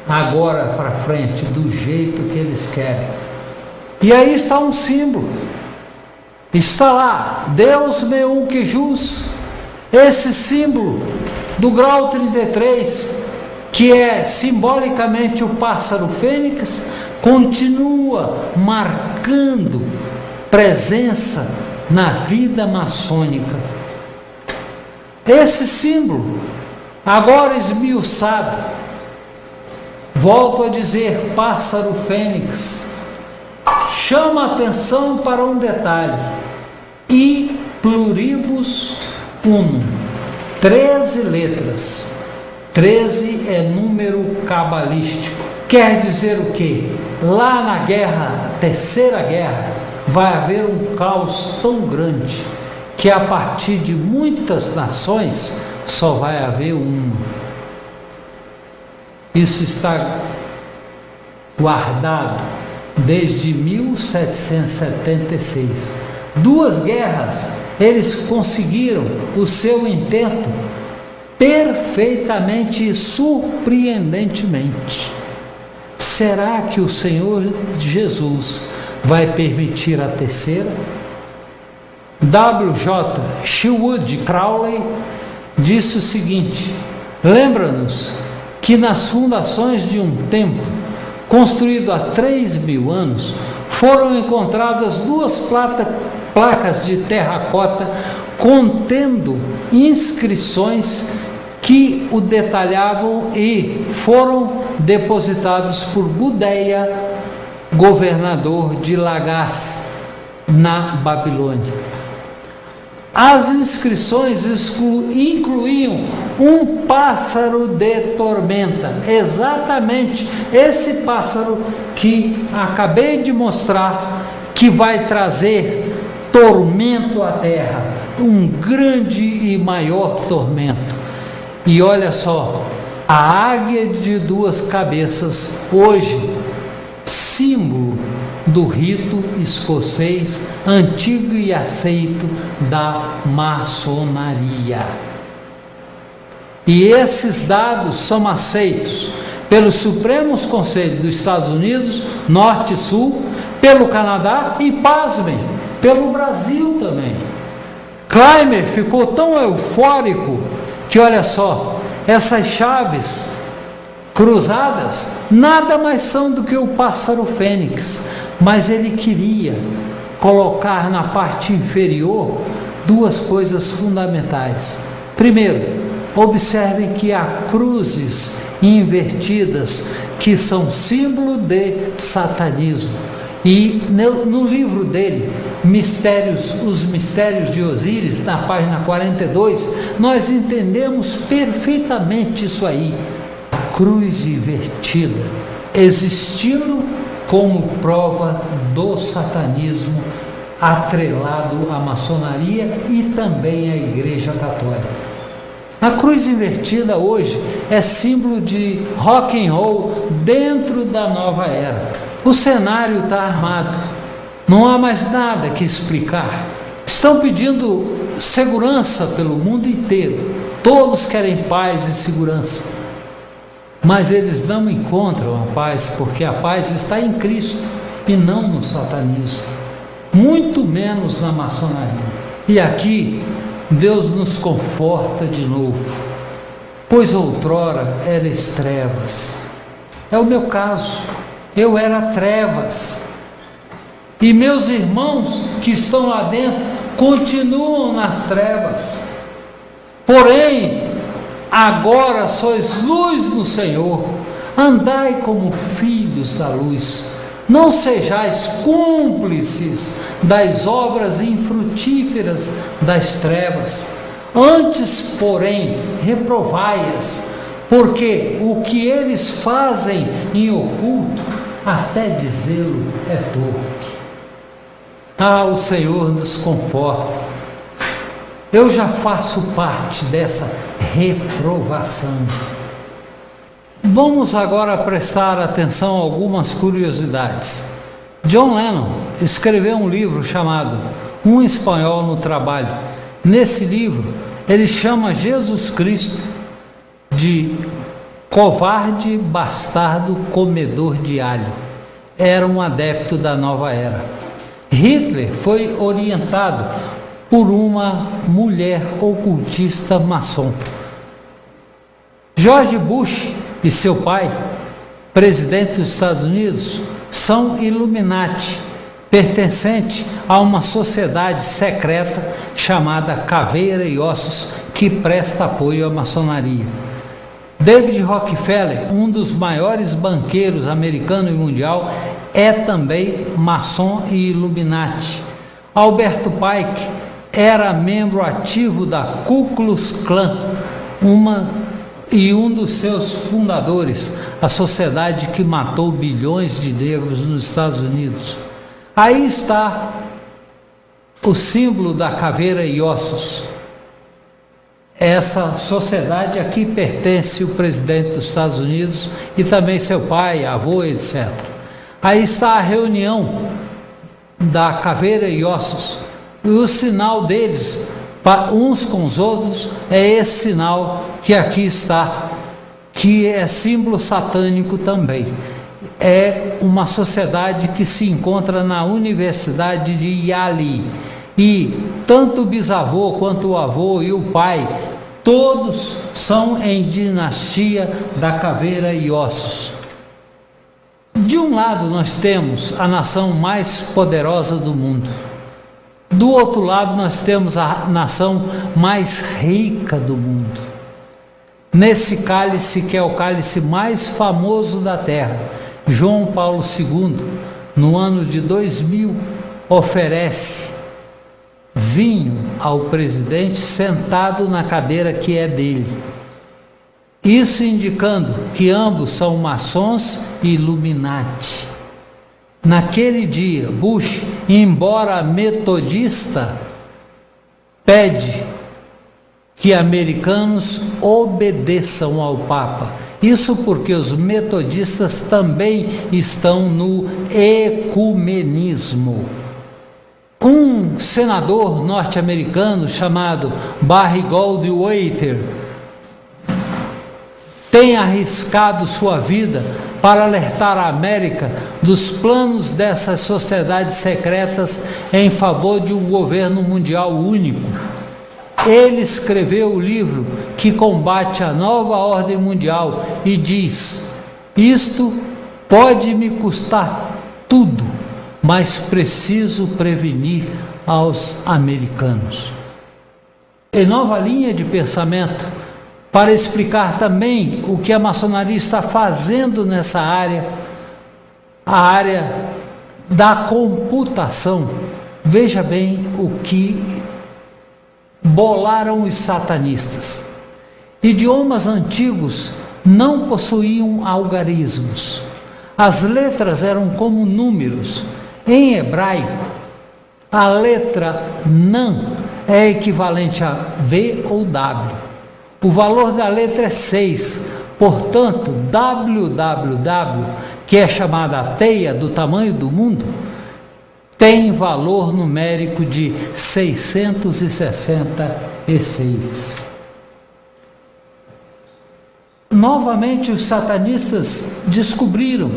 agora para frente do jeito que eles querem? E aí está um símbolo, está lá Deus meu que jus. Esse símbolo do grau 33, que é simbolicamente o pássaro fênix, continua marcando presença na vida maçônica. Esse símbolo, agora esmiuçado, volto a dizer, pássaro fênix, chama atenção para um detalhe: I pluribus unum, 13 letras. 13 é número cabalístico. Quer dizer o quê? Lá na guerra, Terceira Guerra, vai haver um caos tão grande que a partir de muitas nações só vai haver uma. Isso está guardado desde 1776. 2 guerras, eles conseguiram o seu intento perfeitamente e surpreendentemente. Será que o Senhor Jesus vai permitir a terceira? W.J. Sherwood Crowley disse o seguinte: lembra-nos que nas fundações de um templo construído há 3.000 anos foram encontradas 2 placas de terracota contendo inscrições que o detalhavam e foram depositados por Gudea, governador de Lagash, na Babilônia. As inscrições incluíam um pássaro de tormenta, exatamente esse pássaro que acabei de mostrar, que vai trazer tormento à terra, um grande e maior tormento. E olha só, a águia de 2 cabeças, hoje, símbolo do rito escocês antigo e aceito da maçonaria. E esses dados são aceitos pelos Supremos Conselhos dos Estados Unidos, Norte e Sul, pelo Canadá e, pasmem, pelo Brasil também. Clymer ficou tão eufórico que, olha só, essas chaves cruzadas nada mais são do que o pássaro fênix, mas ele queria colocar na parte inferior 2 coisas fundamentais. Primeiro, observem que há cruzes invertidas que são símbolo de satanismo. E no livro dele, Os Mistérios de Osíris, na página 42, nós entendemos perfeitamente isso aí. A cruz invertida existindo como prova do satanismo atrelado à maçonaria e também à Igreja Católica. A cruz invertida hoje é símbolo de rock and roll dentro da nova era. O cenário está armado, não há mais nada que explicar. Estão pedindo segurança pelo mundo inteiro, todos querem paz e segurança, mas eles não encontram a paz, porque a paz está em Cristo e não no satanismo, muito menos na maçonaria. E aqui Deus nos conforta de novo, pois outrora eras trevas. É o meu caso, eu era trevas, e meus irmãos que estão lá dentro continuam nas trevas. Porém, agora sois luz no Senhor, andai como filhos da luz, não sejais cúmplices das obras infrutíferas das trevas, antes, porém, reprovai-as, porque o que eles fazem em oculto, até dizê-lo é torpe. O Senhor nos conforta. Eu já faço parte dessa reprovação. Vamos agora prestar atenção a algumas curiosidades. John Lennon escreveu um livro chamado Um Espanhol no Trabalho. Nesse livro, ele chama Jesus Cristo de covarde, bastardo, comedor de alho. Era um adepto da nova era. Hitler foi orientado por uma mulher ocultista maçom. George Bush e seu pai, presidente dos Estados Unidos, são Illuminati, pertencente a uma sociedade secreta chamada Caveira e Ossos, que presta apoio à maçonaria. David Rockefeller, um dos maiores banqueiros americano e mundial, é também maçom e Illuminati. Alberto Pike era membro ativo da Ku Klux Klan, um dos seus fundadores, a sociedade que matou bilhões de negros nos Estados Unidos. Aí está o símbolo da caveira e ossos. Essa sociedade aqui pertence o presidente dos Estados Unidos e também seu pai, avô, etc. Aí está a reunião da caveira e ossos. E o sinal deles, uns com os outros, é esse sinal que aqui está, que é símbolo satânico também. É uma sociedade que se encontra na Universidade de Yale. E tanto o bisavô quanto o avô e o pai, todos são em dinastia da caveira e ossos. De um lado nós temos a nação mais poderosa do mundo. Do outro lado nós temos a nação mais rica do mundo. Nesse cálice, que é o cálice mais famoso da terra, João Paulo II, no ano de 2000, oferece vinho ao presidente sentado na cadeira que é dele. Isso indicando que ambos são maçons e Illuminati. Naquele dia, Bush, embora metodista, pede que americanos obedeçam ao Papa. Isso porque os metodistas também estão no ecumenismo. Um senador norte-americano chamado Barry Goldwater tem arriscado sua vida para alertar a América dos planos dessas sociedades secretas em favor de um governo mundial único. Ele escreveu o livro que combate a nova ordem mundial e diz: isto pode me custar tudo, mas preciso prevenir aos americanos. Em nova linha de pensamento, para explicar também o que a maçonaria está fazendo nessa área, a área da computação, veja bem o que bolaram os satanistas. Idiomas antigos não possuíam algarismos. As letras eram como números. Em hebraico, a letra Nan é equivalente a V ou W. O valor da letra é 6. Portanto, www, que é chamada a teia do tamanho do mundo, tem valor numérico de 666. Novamente, os satanistas descobriram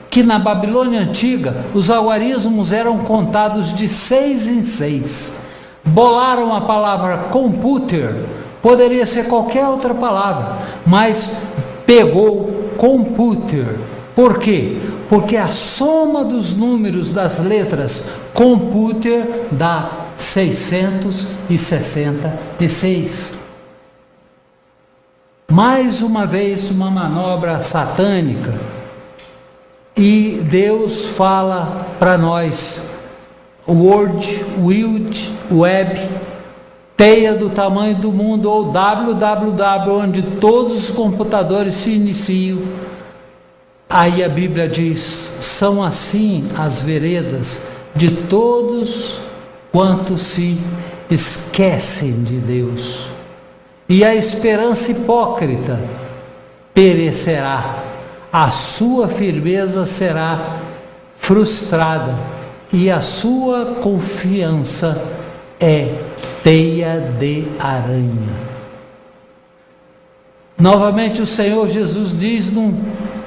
que na Babilônia antiga os algarismos eram contados de 6 em 6. Bolaram a palavra computer, poderia ser qualquer outra palavra, mas pegou computer. Por quê? Porque a soma dos números das letras computer dá 666. Mais uma vez, uma manobra satânica. E Deus fala para nós: World Wide Web, teia do tamanho do mundo, ou www, onde todos os computadores se iniciam. Aí a Bíblia diz: são assim as veredas de todos quantos se esquecem de Deus. E a esperança hipócrita perecerá, a sua firmeza será frustrada, e a sua confiança é teia de aranha. Novamente o Senhor Jesus diz num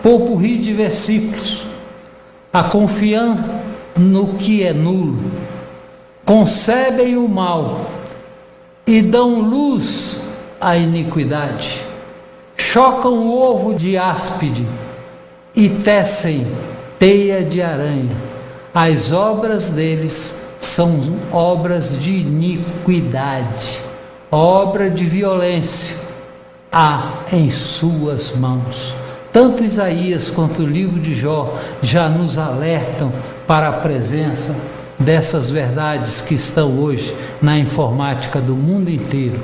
popurrí de versículos: a confiança no que é nulo, concebem o mal e dão luz à iniquidade, chocam o ovo de áspide e tecem teia de aranha. As obras deles são obras de iniquidade, obra de violência há em suas mãos. Tanto Isaías quanto o livro de Jó já nos alertam para a presença dessas verdades que estão hoje na informática do mundo inteiro.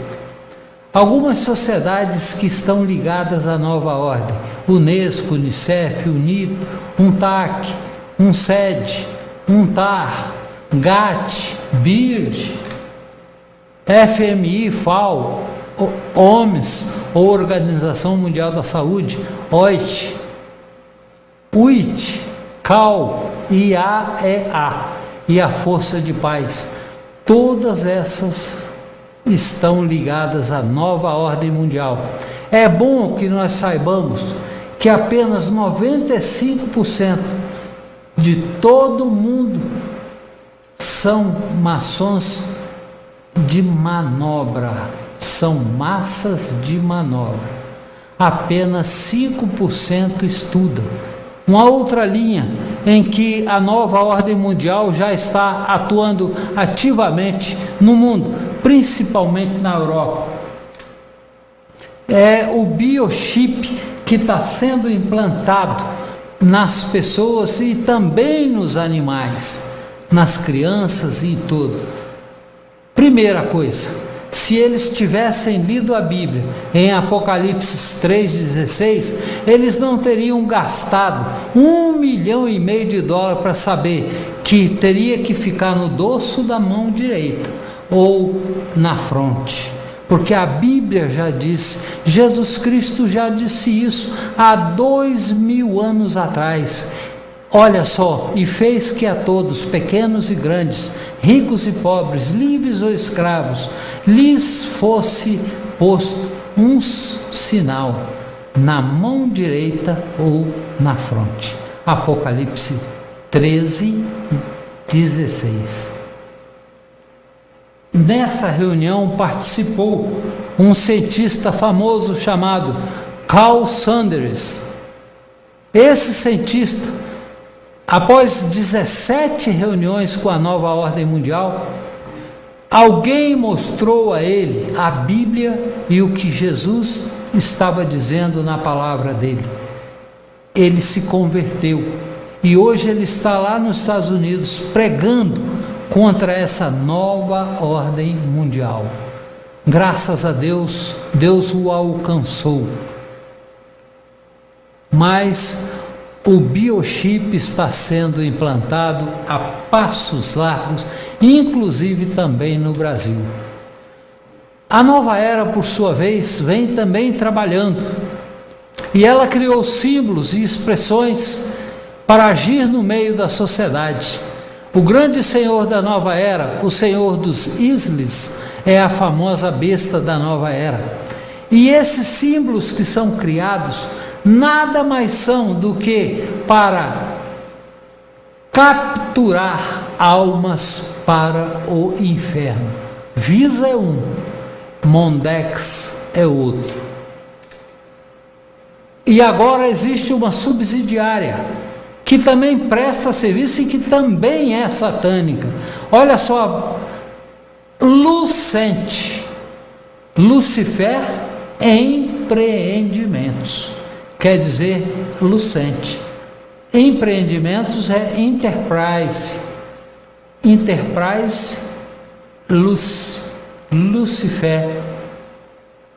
Algumas sociedades que estão ligadas à nova ordem, Unesco, Unicef, UNIDO, UNTAC, UNCED, UNTAR, GATT, BIRD, FMI, FAO, OMS, ou Organização Mundial da Saúde, OIT, UIT, CAO, IAEA e a Força de Paz. Todas essas estão ligadas à nova ordem mundial. É bom que nós saibamos que apenas 95% de todo mundo são maçons de manobra, são massas de manobra. Apenas 5% estudam. Uma outra linha em que a nova ordem mundial já está atuando ativamente no mundo, principalmente na Europa, é o biochip que está sendo implantado nas pessoas e também nos animais, nas crianças e tudo. Primeira coisa, se eles tivessem lido a Bíblia em Apocalipse 3,16, eles não teriam gastado $1,5 milhão para saber que teria que ficar no dorso da mão direita ou na fronte. Porque a Bíblia já diz, Jesus Cristo já disse isso há 2000 anos atrás. Olha só, e fez que a todos, pequenos e grandes, ricos e pobres, livres ou escravos, lhes fosse posto um sinal na mão direita ou na fronte. Apocalipse 13:16. Nessa reunião participou um cientista famoso chamado Carl Sanders. Esse cientista, após 17 reuniões com a nova ordem mundial, alguém mostrou a ele a Bíblia e o que Jesus estava dizendo na palavra dele. Ele se converteu e hoje ele está lá nos Estados Unidos pregando contra essa nova ordem mundial. Graças a Deus, Deus o alcançou. Mas o biochip está sendo implantado a passos largos, inclusive também no Brasil. A nova era, por sua vez, vem também trabalhando. E ela criou símbolos e expressões para agir no meio da sociedade. O grande senhor da nova era, o senhor dos isles, é a famosa besta da nova era. E esses símbolos que são criados nada mais são do que para capturar almas para o inferno. Visa é um, Mondex é outro. E agora existe uma subsidiária que também presta serviço e que também é satânica. Olha só, Lucente, Lucifer Empreendimentos, quer dizer Lucente. Empreendimentos é Enterprise, Lucifer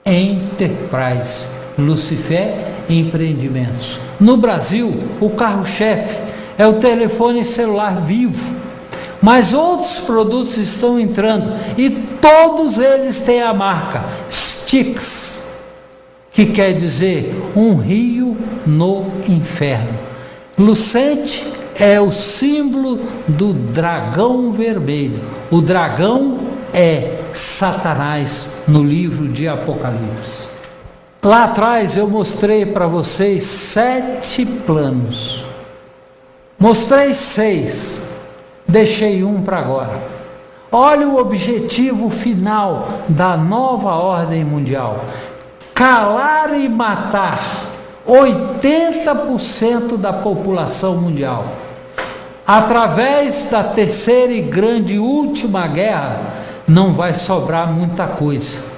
Enterprise, Lucifer Empreendimentos. No Brasil, o carro-chefe é o telefone celular Vivo, mas outros produtos estão entrando e todos eles têm a marca Styx, que quer dizer um rio no inferno. Lucente é o símbolo do dragão vermelho. O dragão é Satanás no livro de Apocalipse. Lá atrás eu mostrei para vocês 7 planos. Mostrei 6, deixei um para agora. Olha o objetivo final da nova ordem mundial: calar e matar 80% da população mundial. Através da terceira e grande última guerra, não vai sobrar muita coisa.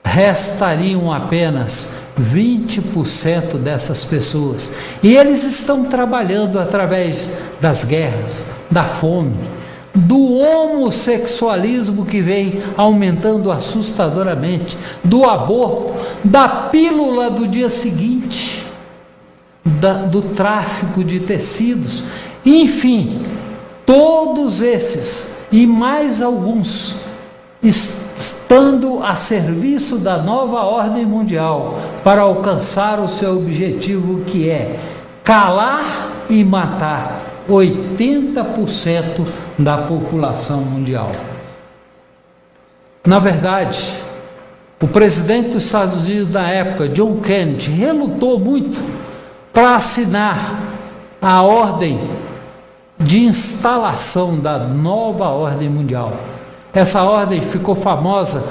Restariam apenas 20% dessas pessoas. E eles estão trabalhando através das guerras, da fome, do homossexualismo que vem aumentando assustadoramente, do aborto, da pílula do dia seguinte, do tráfico de tecidos, enfim, Todos esses e mais alguns estando a serviço da nova ordem mundial para alcançar o seu objetivo, que é calar e matar 80% da população mundial. Na verdade, o presidente dos Estados Unidos da época, John Kennedy, relutou muito para assinar a ordem de instalação da nova ordem mundial. Essa ordem ficou famosa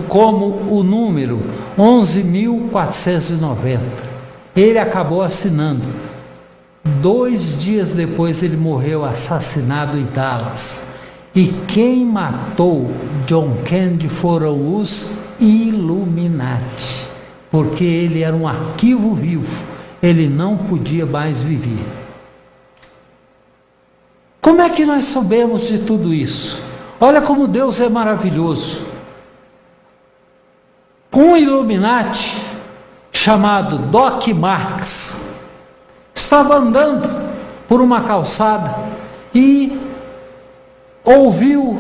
como o número 11.490. Ele acabou assinando. 2 dias depois ele morreu assassinado em Dallas. E quem matou John Kennedy foram os Illuminati, porque ele era um arquivo vivo, ele não podia mais viver. Como é que nós soubemos de tudo isso? Olha como Deus é maravilhoso. Um Illuminati chamado Doc Marx estava andando por uma calçada e ouviu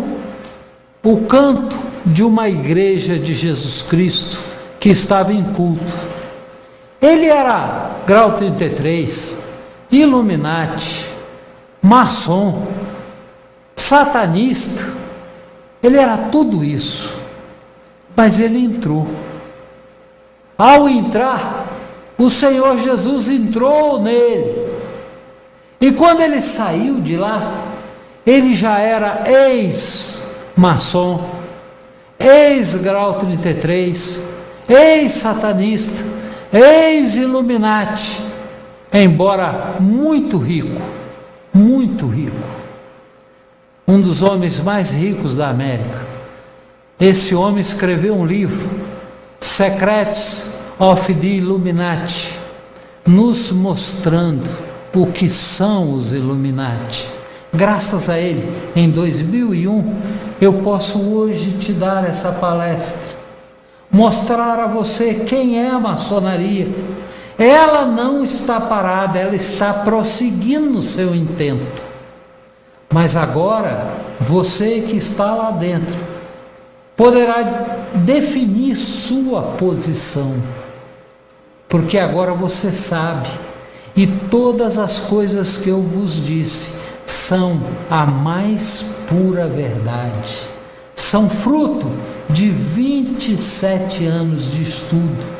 o canto de uma igreja de Jesus Cristo que estava em culto. Ele era grau 33, Illuminati, maçom, satanista, ele era tudo isso, mas ele entrou. Ao entrar, o Senhor Jesus entrou nele, e quando ele saiu de lá, ele já era ex-maçom, ex-grau 33, ex-satanista, ex-Illuminati, embora muito rico, muito rico. Um dos homens mais ricos da América. Esse homem escreveu um livro, Secrets of the Illuminati, nos mostrando o que são os Illuminati. Graças a ele, em 2001, eu posso hoje te dar essa palestra, mostrar a você quem é a maçonaria. Ela não está parada, ela está prosseguindo no seu intento. Mas agora, você que está lá dentro, poderá definir sua posição, porque agora você sabe, e todas as coisas que eu vos disse são a mais pura verdade, são fruto de 27 anos de estudo,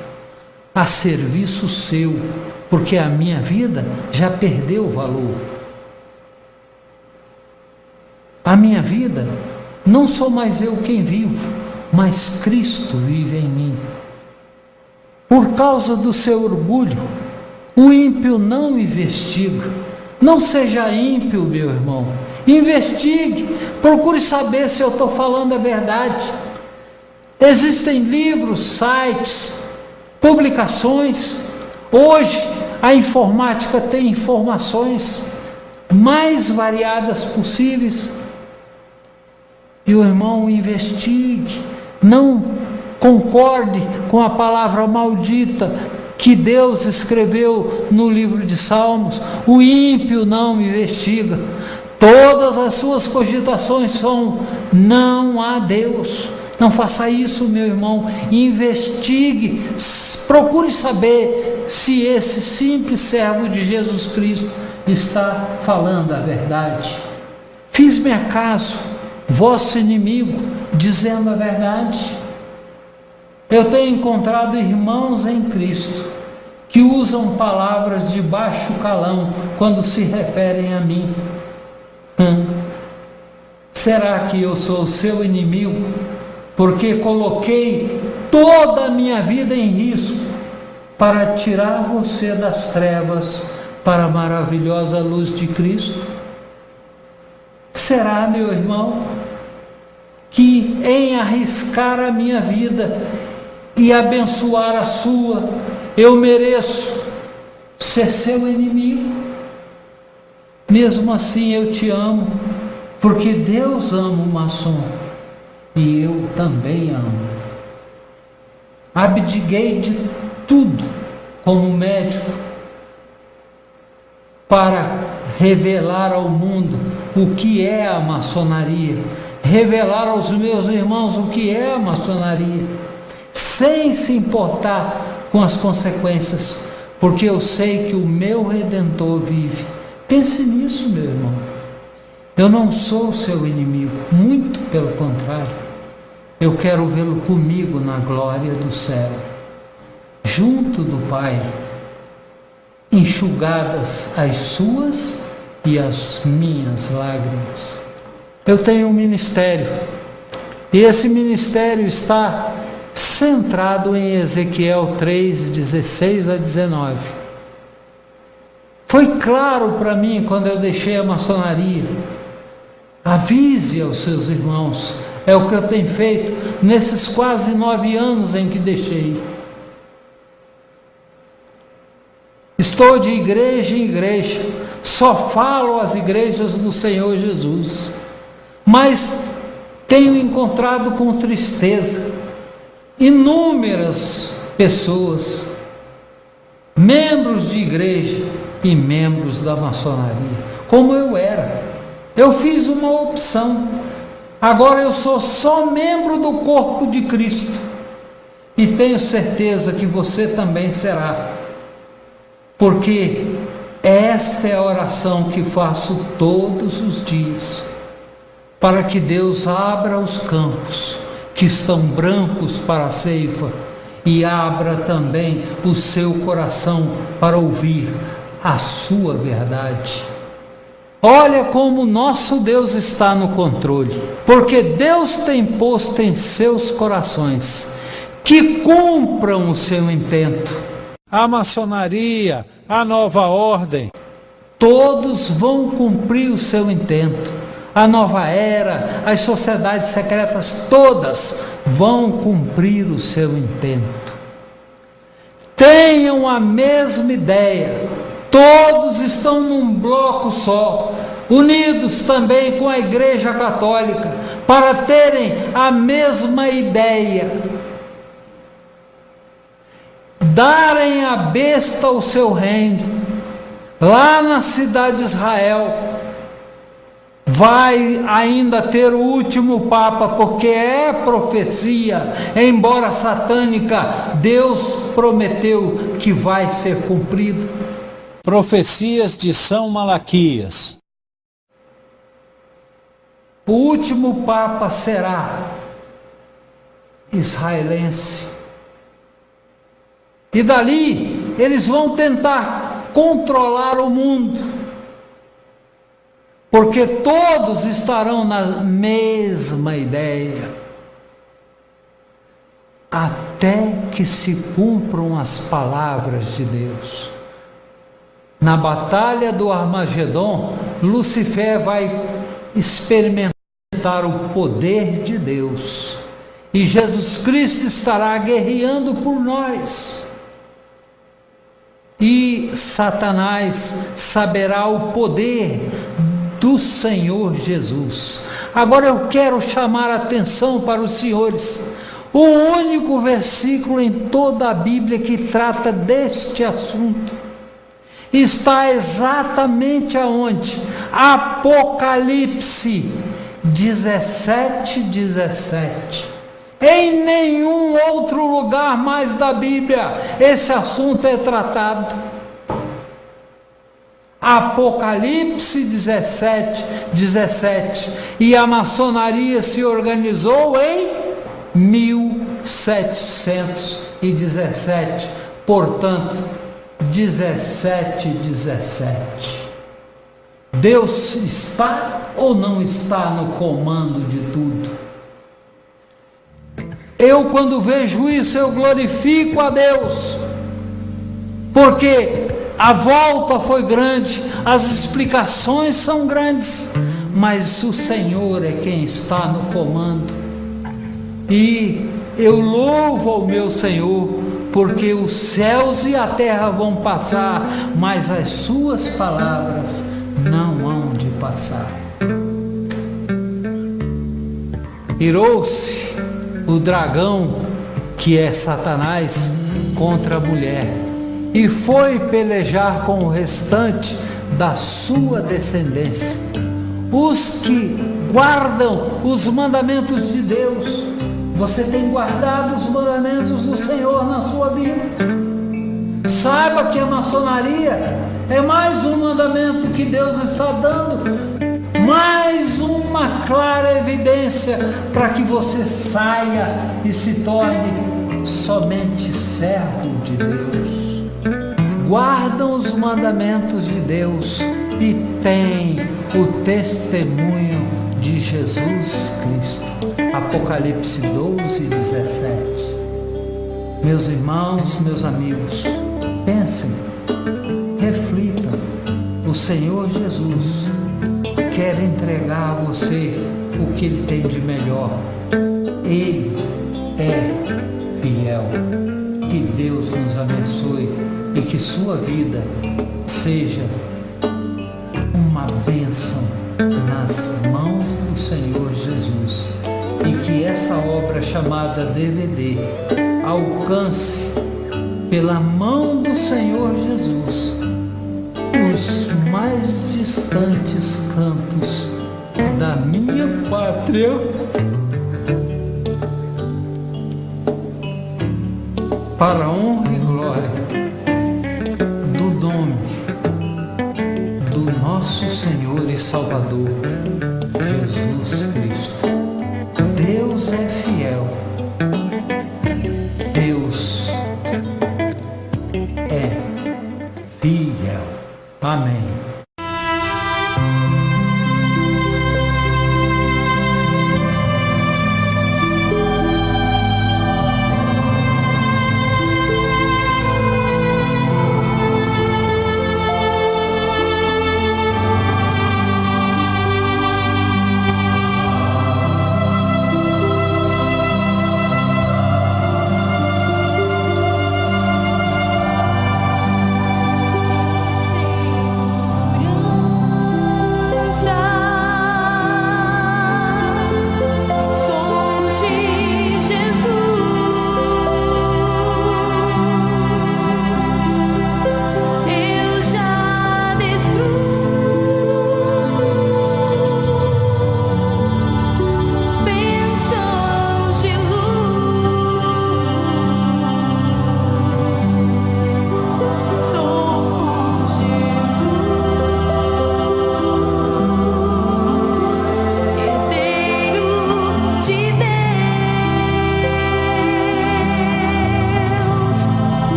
a serviço seu, porque a minha vida já perdeu valor. A minha vida, não sou mais eu quem vivo, mas Cristo vive em mim. Por causa do seu orgulho, o ímpio não investiga. Não seja ímpio, meu irmão. Investigue, procure saber se eu estou falando a verdade. Existem livros, sites, publicações. Hoje, a informática tem informações mais variadas possíveis. E o irmão investigue, não concorde com a palavra maldita que Deus escreveu no livro de Salmos. O ímpio não investiga, todas as suas cogitações são: não há Deus. Não faça isso, meu irmão. Investigue, procure saber se esse simples servo de Jesus Cristo está falando a verdade. Fiz-me acaso vosso inimigo, dizendo a verdade? Eu tenho encontrado irmãos em Cristo que usam palavras de baixo calão quando se referem a mim. Será que eu sou o seu inimigo porque coloquei toda a minha vida em risco para tirar você das trevas para a maravilhosa luz de Cristo? Será, meu irmão, que em arriscar a minha vida e abençoar a sua, eu mereço ser seu inimigo? Mesmo assim eu te amo, porque Deus ama o maçom e eu também amo. Abdiquei de tudo como médico para revelar ao mundo o que é a maçonaria, revelar aos meus irmãos o que é a maçonaria, sem se importar com as consequências, porque eu sei que o meu Redentor vive. Pense nisso, meu irmão. Eu não sou seu inimigo, muito pelo contrário. Eu quero vê-lo comigo na glória do céu, junto do Pai, enxugadas as suas e as minhas lágrimas. Eu tenho um ministério, e esse ministério está centrado em Ezequiel 3, 16 a 19. Foi claro para mim quando eu deixei a maçonaria. Avise aos seus irmãos, é o que eu tenho feito nesses quase 9 anos em que deixei. Estou de igreja em igreja, só falo às igrejas do Senhor Jesus, mas tenho encontrado com tristeza inúmeras pessoas, membros de igreja e membros da maçonaria, como eu era. Eu fiz uma opção, agora eu sou só membro do corpo de Cristo, e tenho certeza que você também será, porque esta é a oração que faço todos os dias, para que Deus abra os campos que estão brancos para a ceifa, e abra também o seu coração para ouvir a sua verdade. Olha como nosso Deus está no controle, porque Deus tem posto em seus corações que cumpram o seu intento. A maçonaria, a nova ordem, todos vão cumprir o seu intento. A nova era, as sociedades secretas, todas vão cumprir o seu intento. Tenham a mesma ideia, todos estão num bloco só, unidos também com a Igreja Católica, para terem a mesma ideia. Darem à besta o seu reino, lá na cidade de Israel. Vai ainda ter o último Papa, porque é profecia, embora satânica, Deus prometeu que vai ser cumprido. Profecias de São Malaquias. O último Papa será israelense. E dali eles vão tentar controlar o mundo, porque todos estarão na mesma ideia, até que se cumpram as palavras de Deus. Na batalha do Armagedon, Lucifer vai experimentar o poder de Deus, e Jesus Cristo estará guerreando por nós, e Satanás saberá o poder do Senhor Jesus. Agora eu quero chamar a atenção para os senhores. O único versículo em toda a Bíblia que trata deste assunto está exatamente aonde? Apocalipse 17, 17. Em nenhum outro lugar mais da Bíblia esse assunto é tratado. Apocalipse 17, 17. E a maçonaria se organizou em 1717. Portanto, 17, 17. Deus está ou não está no comando de tudo? Eu, quando vejo isso, eu glorifico a Deus, porque a volta foi grande, as explicações são grandes, mas o Senhor é quem está no comando. E eu louvo ao meu Senhor, porque os céus e a terra vão passar, mas as suas palavras não hão de passar. Irou-se o dragão, que é Satanás, contra a mulher, e foi pelejar com o restante da sua descendência. os que guardam os mandamentos de Deus. Você tem guardado os mandamentos do Senhor na sua vida? Saiba que a maçonaria é mais um mandamento que Deus está dando, mais uma clara evidência para que você saia e se torne somente servo de Deus. Guardam os mandamentos de Deus e têm o testemunho de Jesus Cristo. Apocalipse 12:17. Meus irmãos, meus amigos, pensem, reflitam. O Senhor Jesus quer entregar a você o que Ele tem de melhor. Ele é fiel. Que Deus nos abençoe e que sua vida seja uma bênção nas mãos do Senhor Jesus, e que essa obra chamada DVD alcance pela mão do Senhor Jesus os mais distantes cantos da minha pátria, para a honra e glória do nome do nosso Senhor e Salvador Jesus Cristo. Deus é fiel. Deus é fiel. Amém.